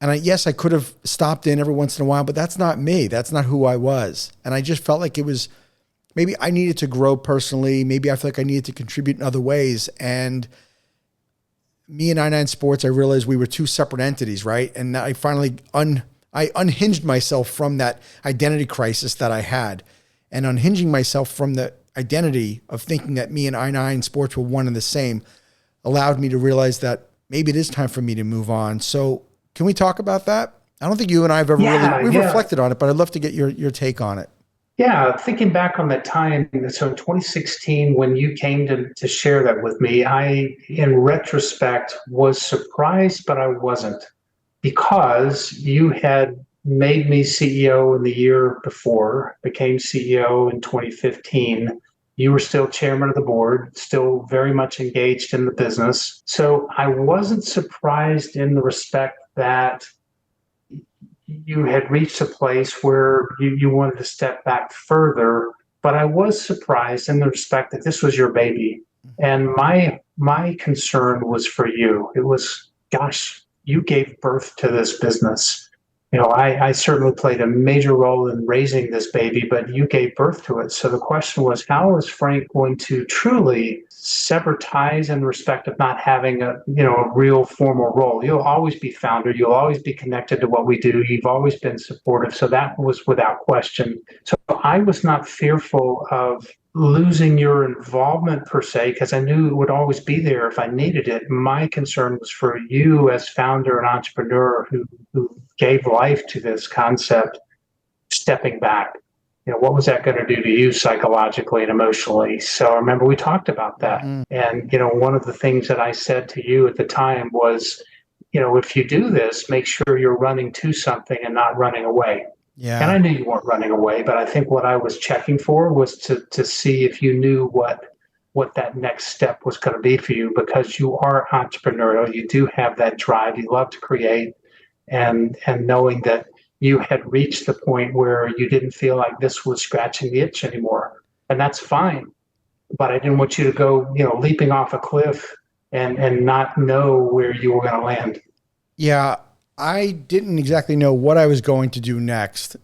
And yes, I could have stopped in every once in a while, but that's not me. That's not who I was. And I just felt like it was, maybe I needed to grow personally. Maybe I felt like I needed to contribute in other ways. And me and I9 Sports, I realized we were two separate entities, right? And I finally I unhinged myself from that identity crisis that I had. And unhinging myself from the identity of thinking that me and I9 Sports were one and the same allowed me to realize that maybe it is time for me to move on. So can we talk about that? I don't think you and I have ever we've reflected on it, but I'd love to get your take on it. Yeah, thinking back on that time, so in 2016, when you came to share that with me, I, in retrospect, was surprised, but I wasn't, because you had made me CEO in the year before, became CEO in 2015. You were still chairman of the board, still very much engaged in the business. So I wasn't surprised in the respect that you had reached a place where you wanted to step back further, but I was surprised in the respect that this was your baby. And my concern was for you. It was, gosh, you gave birth to this business. You know, I certainly played a major role in raising this baby, but you gave birth to it. So the question was, how is Frank going to truly sever ties in respect of not having a real formal role? You'll always be founder. You'll always be connected to what we do. You've always been supportive. So that was without question. So I was not fearful of losing your involvement per se, because I knew it would always be there if I needed it. My concern was for you as founder and entrepreneur who gave life to this concept, stepping back. You know, what was that going to do to you psychologically and emotionally? So I remember we talked about that. And, one of the things that I said to you at the time was, if you do this, make sure you're running to something and not running away. Yeah. And I knew you weren't running away, but I think what I was checking for was to see if you knew what that next step was going to be for you, because you are entrepreneurial. You do have that drive. You love to create, and knowing that you had reached the point where you didn't feel like this was scratching the itch anymore. And that's fine. But I didn't want you to go, leaping off a cliff and not know where you were going to land. Yeah. I didn't exactly know what I was going to do next.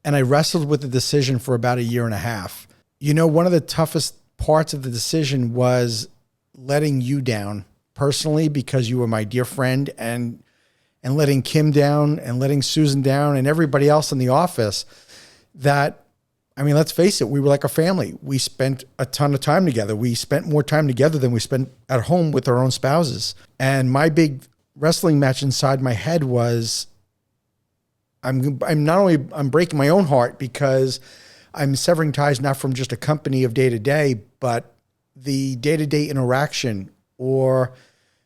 And I wrestled with the decision for about a year and a half. One of the toughest parts of the decision was letting you down personally, because you were my dear friend, and letting Kim down and letting Susan down and everybody else in the office. That, let's face it, we were like a family. We spent a ton of time together. We spent more time together than we spent at home with our own spouses. And my big wrestling match inside my head was, I'm breaking my own heart, because I'm severing ties not from just a company of day to day, but the day-to-day interaction, or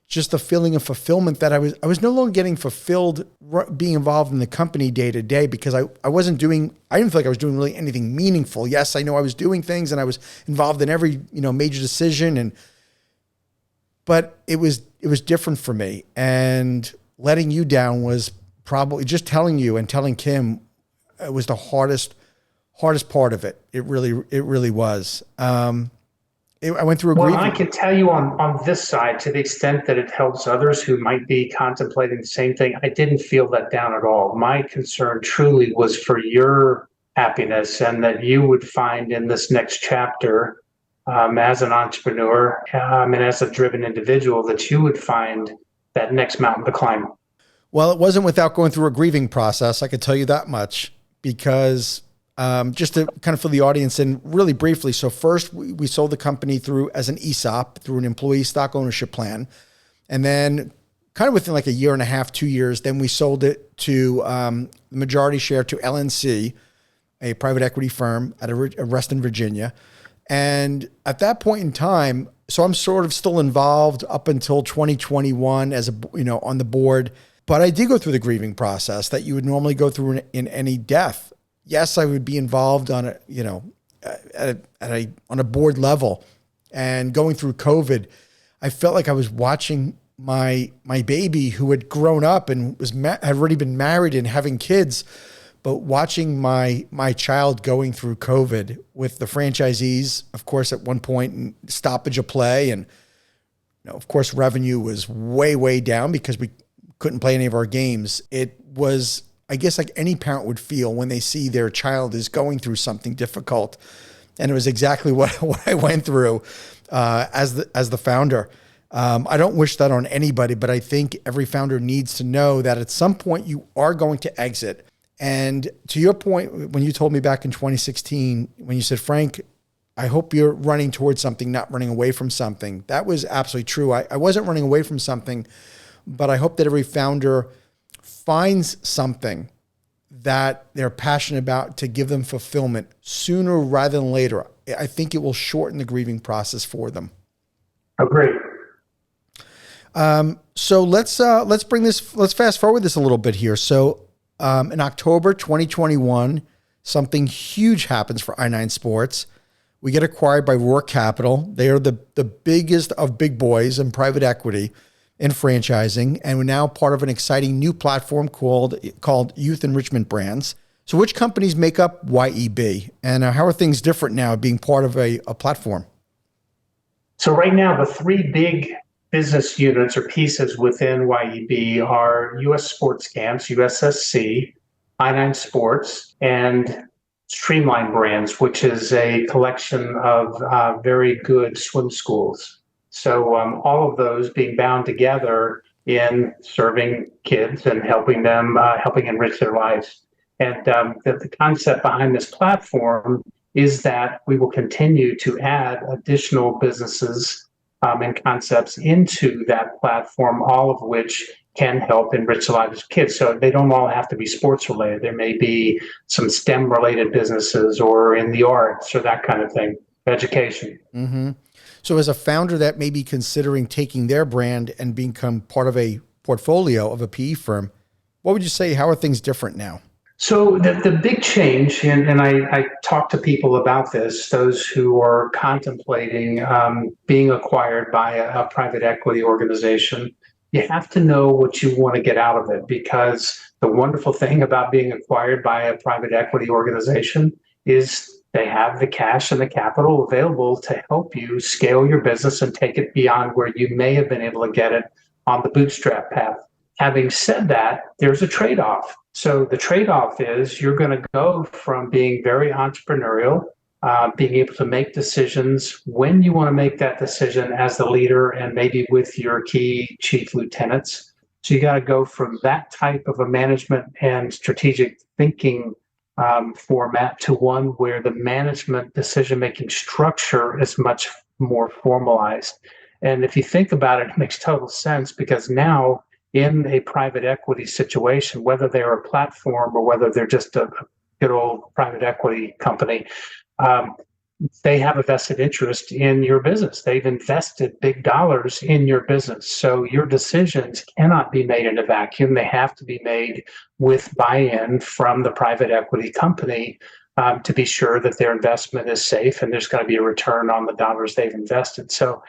just the feeling of fulfillment that I was no longer getting fulfilled being involved in the company day to day, because I didn't feel like I was doing really anything meaningful. Yes, I know I was doing things and I was involved in every, major decision, but it was different for me. And letting you down was probably, just telling you and telling Kim, it was the hardest part of it. It really was. I went through a grief. Well, I can tell you on this side, to the extent that it helps others who might be contemplating the same thing, I didn't feel that down at all. My concern truly was for your happiness, and that you would find in this next chapter, as an entrepreneur and as a driven individual, that you would find that next mountain to climb. Well, it wasn't without going through a grieving process. I could tell you that much, because just to kind of fill the audience in really briefly. So first we sold the company as an ESOP, through an employee stock ownership plan. And then kind of within like a year and a half, 2 years, then we sold it to the majority share to LNC, a private equity firm at Reston, Virginia. And at that point in time, so I'm sort of still involved up until 2021 as on the board, but I did go through the grieving process that you would normally go through in any death. Yes, I would be involved on on a board level and going through COVID, I felt like I was watching my baby who had grown up and had already been married and having kids, but watching my child going through COVID with the franchisees, of course, at one point, and stoppage of play. And, of course, revenue was way, way down because we couldn't play any of our games. It was, I guess, like any parent would feel when they see their child is going through something difficult. And it was exactly what I went through as the founder. I don't wish that on anybody, but I think every founder needs to know that at some point you are going to exit. And to your point, when you told me back in 2016, when you said, Frank, I hope you're running towards something, not running away from something. That was absolutely true. I wasn't running away from something, but I hope that every founder finds something that they're passionate about to give them fulfillment sooner rather than later. I think it will shorten the grieving process for them. Agree. So let's fast forward this a little bit here. So in October 2021, something huge happens for I9 Sports. We get acquired by Roark Capital. They are the biggest of big boys in private equity in franchising, and we're now part of an exciting new platform called Youth Enrichment Brands. So which companies make up YEB, and how are things different now being part of a platform? So right now, the three big business units or pieces within YEB are US Sports Camps, USSC, I9 Sports, and Streamline Brands, which is a collection of very good swim schools. So all of those being bound together in serving kids and helping them, helping enrich their lives. And the concept behind this platform is that we will continue to add additional businesses and concepts into that platform, all of which can help enrich the lives of kids. So they don't all have to be sports related. There may be some STEM related businesses or in the arts or that kind of thing, education. Mm-hmm. So as a founder that may be considering taking their brand and become part of a portfolio of a PE firm, what would you say, how are things different now? So the big change, and I talk to people about this, those who are contemplating being acquired by a private equity organization, you have to know what you want to get out of it, because the wonderful thing about being acquired by a private equity organization is they have the cash and the capital available to help you scale your business and take it beyond where you may have been able to get it on the bootstrap path. Having said that, there's a trade-off. So the trade-off is you're going to go from being very entrepreneurial, being able to make decisions when you want to make that decision as the leader and maybe with your key chief lieutenants. So you got to go from that type of a management and strategic thinking format to one where the management decision-making structure is much more formalized. And if you think about it, it makes total sense, because now in a private equity situation, whether they're a platform or whether they're just a good old private equity company, they have a vested interest in your business. They've invested big dollars in your business. So your decisions cannot be made in a vacuum. They have to be made with buy-in from the private equity company to be sure that their investment is safe and there's going to be a return on the dollars they've invested. So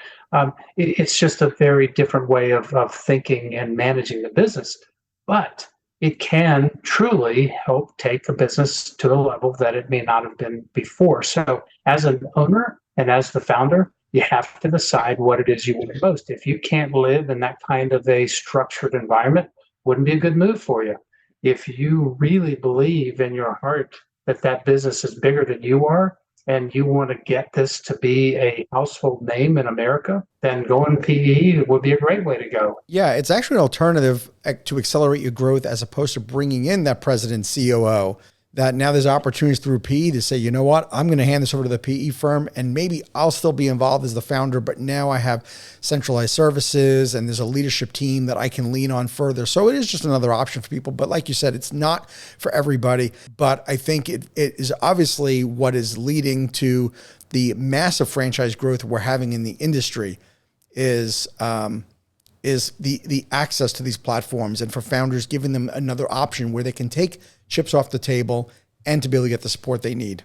it's just a very different way of thinking and managing the business. But it can truly help take a business to a level that it may not have been before. So as an owner and as the founder, you have to decide what it is you want most. If you can't live in that kind of a structured environment, wouldn't be a good move for you. If you really believe in your heart that that business is bigger than you are, and you want to get this to be a household name in America, then going PE would be a great way to go. Yeah, it's actually an alternative to accelerate your growth as opposed to bringing in that president COO. That now there's opportunities through PE to say, you know what, I'm going to hand this over to the PE firm and maybe I'll still be involved as the founder, but now I have centralized services and there's a leadership team that I can lean on further. So it is just another option for people. But like you said, it's not for everybody, but I think it is obviously what is leading to the massive franchise growth we're having in the industry is the access to these platforms, and for founders giving them another option where they can take chips off the table and to be able to get the support they need.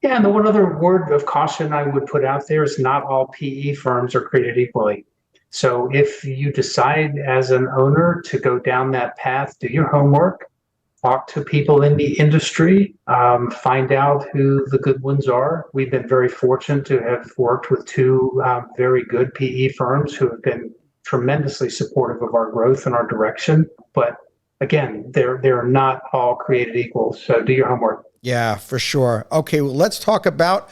Yeah, and the one other word of caution I would put out there is not all PE firms are created equally. So if you decide as an owner to go down that path, do your homework, talk to people in the industry, find out who the good ones are. We've been very fortunate to have worked with two very good PE firms who have been tremendously supportive of our growth and our direction. But again, they're not all created equal. So do your homework. Yeah, for sure. Okay, well, let's talk about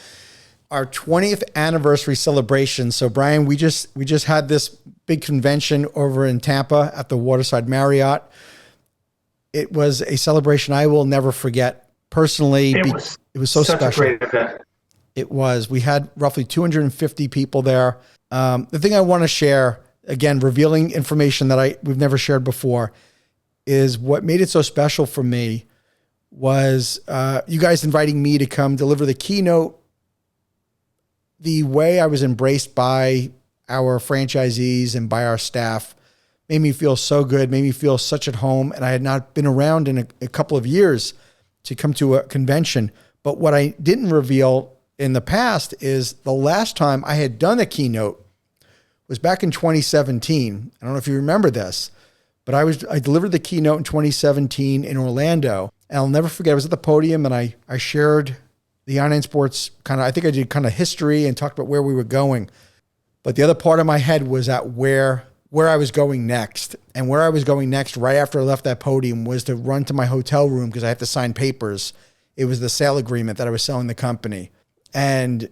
our 20th anniversary celebration. So Brian, we just had this big convention over in Tampa at the Waterside Marriott. It was a celebration I will never forget personally. It was so such special. A great event. It was. We had roughly 250 people there. The thing I want to share, again, revealing information that we've never shared before, is what made it so special for me was you guys inviting me to come deliver the keynote. The way I was embraced by our franchisees and by our staff made me feel so good, made me feel such at home. And I had not been around in a couple of years to come to a convention. But what I didn't reveal in the past is the last time I had done a keynote was back in 2017. I don't know if you remember this, but I delivered the keynote in 2017 in Orlando. And I'll never forget, I was at the podium and I shared the Iron Sports I think I did kind of history and talked about where we were going. But the other part of my head was at where I was going next. And where I was going next right after I left that podium was to run to my hotel room because I had to sign papers. It was the sale agreement that I was selling the company. And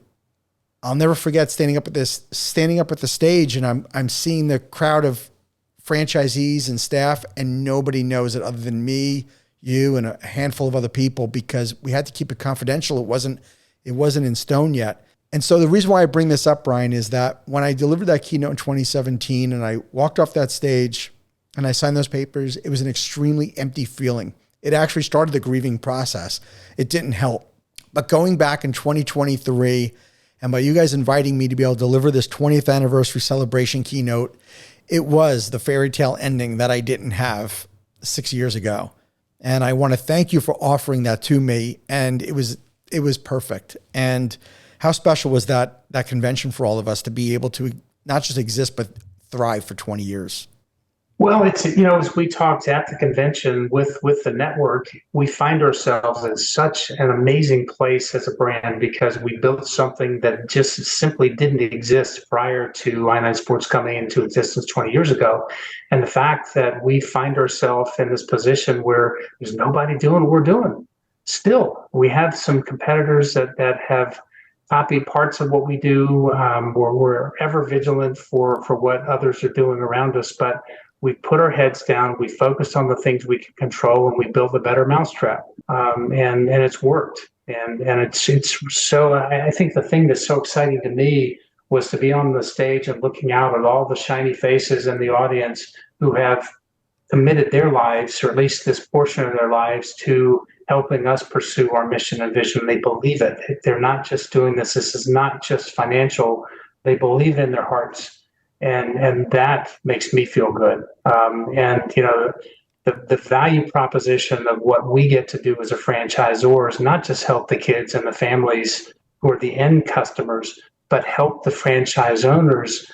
I'll never forget standing up at the stage, and I'm seeing the crowd of franchisees and staff, and nobody knows it other than me, you, and a handful of other people, because we had to keep it confidential. It wasn't in stone yet. And so the reason why I bring this up, Brian, is that when I delivered that keynote in 2017 and I walked off that stage and I signed those papers, it was an extremely empty feeling. It actually started the grieving process. It didn't help. But going back in 2023, and by you guys inviting me to be able to deliver this 20th anniversary celebration keynote, it was the fairy tale ending that I didn't have 6 years ago. And I want to thank you for offering that to me. And it was perfect. And how special was that convention for all of us to be able to not just exist, but thrive for 20 years? Well, as we talked at the convention with the network, we find ourselves in such an amazing place as a brand because we built something that just simply didn't exist prior to I-9 Sports coming into existence 20 years ago. And the fact that we find ourselves in this position where there's nobody doing what we're doing. Still, we have some competitors that have copied parts of what we do. We're ever vigilant for what others are doing around us, but we put our heads down, we focused on the things we can control, and we built a better mousetrap. And it's worked. And it's so, I think the thing that's so exciting to me was to be on the stage and looking out at all the shiny faces in the audience who have committed their lives, or at least this portion of their lives, to helping us pursue our mission and vision. They believe it. They're not just doing this. This is not just financial. They believe it in their hearts. And that makes me feel good. The value proposition of what we get to do as a franchisor is not just help the kids and the families who are the end customers, but help the franchise owners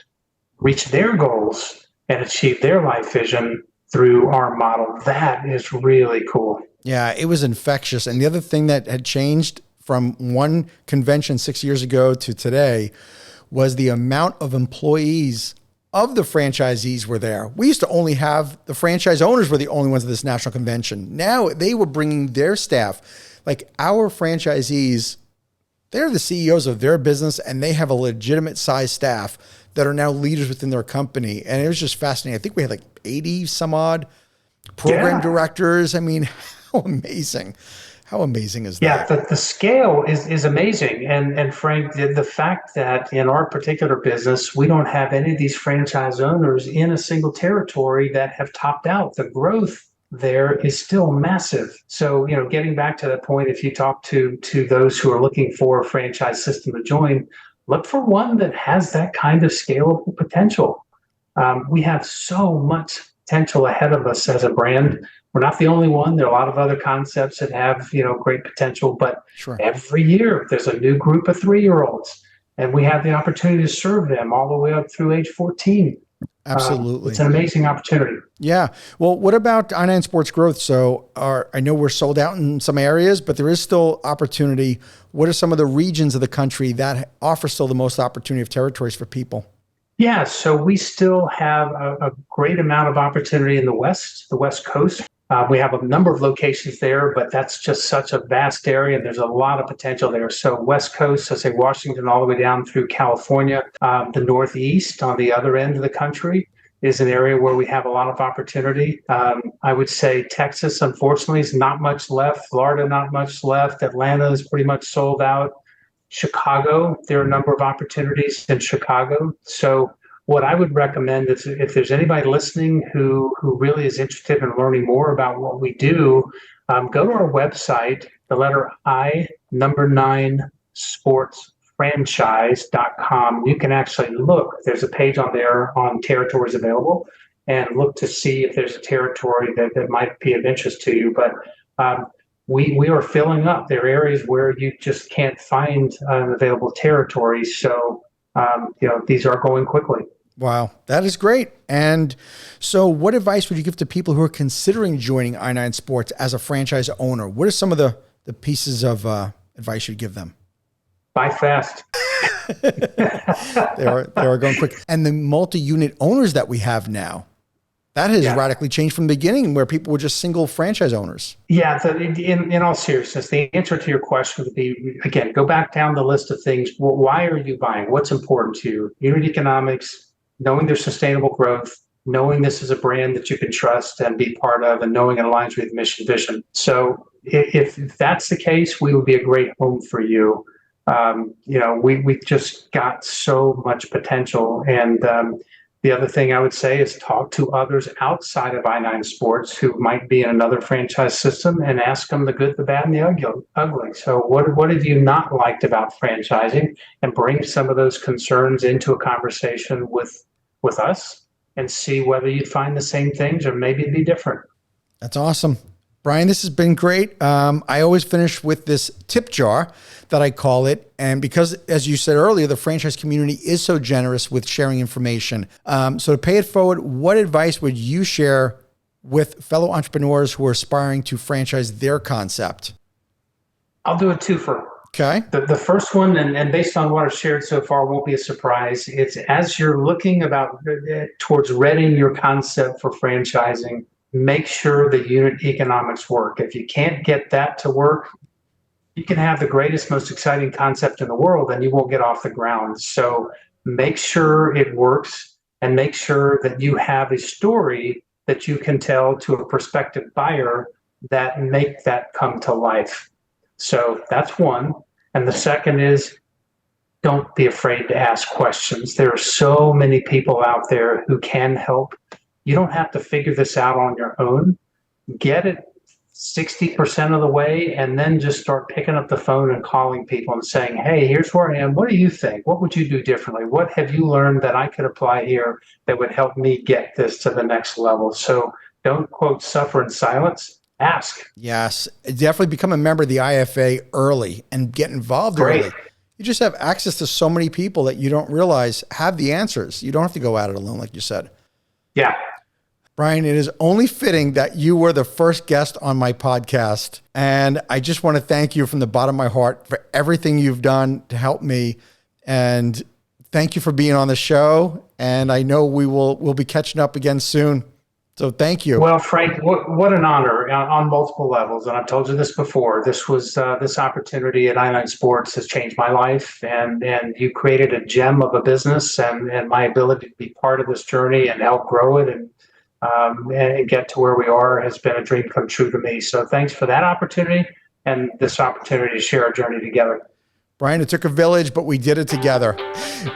reach their goals and achieve their life vision through our model. That is really cool. Yeah, it was infectious. And the other thing that had changed from one convention 6 years ago to today was the amount of employees of the franchisees were there. We used to only have the franchise owners were the only ones at this national convention. Now they were bringing their staff. Like our franchisees, they're the CEOs of their business and they have a legitimate size staff that are now leaders within their company. And it was just fascinating. I think we had like 80 some odd program directors. I mean, how amazing. How amazing is that? Yeah, the scale is amazing. And Frank, the fact that in our particular business, we don't have any of these franchise owners in a single territory that have topped out. The growth there is still massive. So, getting back to that point, if you talk to those who are looking for a franchise system to join, look for one that has that kind of scalable potential. We have so much potential ahead of us as a brand. We're not the only one. There are a lot of other concepts that have, great potential, but Sure. every year there's a new group of 3-year-olds, and we have the opportunity to serve them all the way up through age 14. Absolutely. It's an amazing opportunity. Yeah. Well, what about I-9 Sports growth? So I know we're sold out in some areas, but there is still opportunity. What are some of the regions of the country that offer still the most opportunity of territories for people? Yeah, so we still have a great amount of opportunity in the West Coast. We have a number of locations there, but that's just such a vast area, and there's a lot of potential there. So West Coast, I say Washington all the way down through California. The Northeast on the other end of the country is an area where we have a lot of opportunity. I would say Texas, unfortunately, is not much left. Florida, not much left. Atlanta is pretty much sold out. Chicago, there are a number of opportunities in Chicago. So what I would recommend is if there's anybody listening who really is interested in learning more about what we do, go to our website, the letter I, number 9, sportsfranchise.com. You can actually look. There's a page on there on territories available, and look to see if there's a territory that might be of interest to you. But we are filling up. There are areas where you just can't find available territories. So, these are going quickly. Wow, that is great. And so what advice would you give to people who are considering joining I-9 Sports as a franchise owner? What are some of the pieces of advice you'd give them? Buy fast. They are going quick. And the multi-unit owners that we have now, that has radically changed from the beginning where people were just single franchise owners. Yeah, in all seriousness, the answer to your question would be, again, go back down the list of things. Well, why are you buying? What's important to you? Unit economics, knowing there's sustainable growth, knowing this is a brand that you can trust and be part of, and knowing it aligns with mission vision. So if that's the case, we would be a great home for you. We've just got so much potential. And the other thing I would say is talk to others outside of I-9 Sports who might be in another franchise system and ask them the good, the bad, and the ugly. So what have you not liked about franchising, and bring some of those concerns into a conversation with us and see whether you'd find the same things or maybe it'd be different. That's awesome. Brian, this has been great. I always finish with this tip jar that I call it. And because, as you said earlier, the franchise community is so generous with sharing information. So to pay it forward, what advice would you share with fellow entrepreneurs who are aspiring to franchise their concept? I'll do a twofer. Okay. The first one, and based on what I've shared so far, won't be a surprise. It's as you're looking towards readying your concept for franchising, make sure the unit economics work. If you can't get that to work, you can have the greatest, most exciting concept in the world and you won't get off the ground. So make sure it works, and make sure that you have a story that you can tell to a prospective buyer that make that come to life. So that's one. And the second is, don't be afraid to ask questions. There are so many people out there who can help. You don't have to figure this out on your own. Get it 60% of the way, and then just start picking up the phone and calling people and saying, hey, here's where I am. What do you think? What would you do differently? What have you learned that I could apply here that would help me get this to the next level? So don't, quote, suffer in silence. Ask. Yes, definitely become a member of the IFA early and get involved early. You just have access to so many people that you don't realize have the answers. You don't have to go at it alone, like you said. Yeah. Brian, it is only fitting that you were the first guest on my podcast. And I just want to thank you from the bottom of my heart for everything you've done to help me. And thank you for being on the show. And I know we'll be catching up again soon. So thank you. Well, Frank, what an honor on multiple levels. And I've told you this before. This opportunity at I-9 Sports has changed my life, and you created a gem of a business, and my ability to be part of this journey and help grow it and get to where we are has been a dream come true to me. So thanks for that opportunity and this opportunity to share our journey together. Brian, it took a village, but we did it together.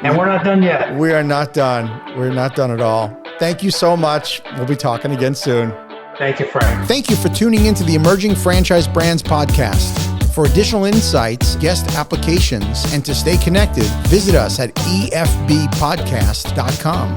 And we're not done yet. We are not done. We're not done at all. Thank you so much. We'll be talking again soon. Thank you, Frank. Thank you for tuning into the Emerging Franchise Brands podcast. For additional insights, guest applications, and to stay connected, visit us at efbpodcast.com.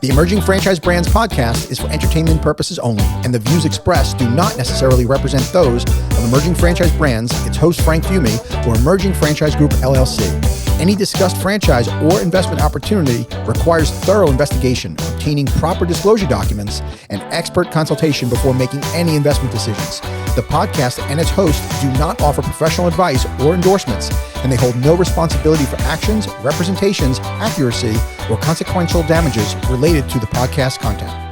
The Emerging Franchise Brands podcast is for entertainment purposes only, and the views expressed do not necessarily represent those of Emerging Franchise Brands, its host Frank Fiume, or Emerging Franchise Group LLC. Any discussed franchise or investment opportunity requires thorough investigation, obtaining proper disclosure documents, and expert consultation before making any investment decisions. The podcast and its host do not offer professional advice or endorsements, and they hold no responsibility for actions, representations, accuracy, or consequential damages related to the podcast content.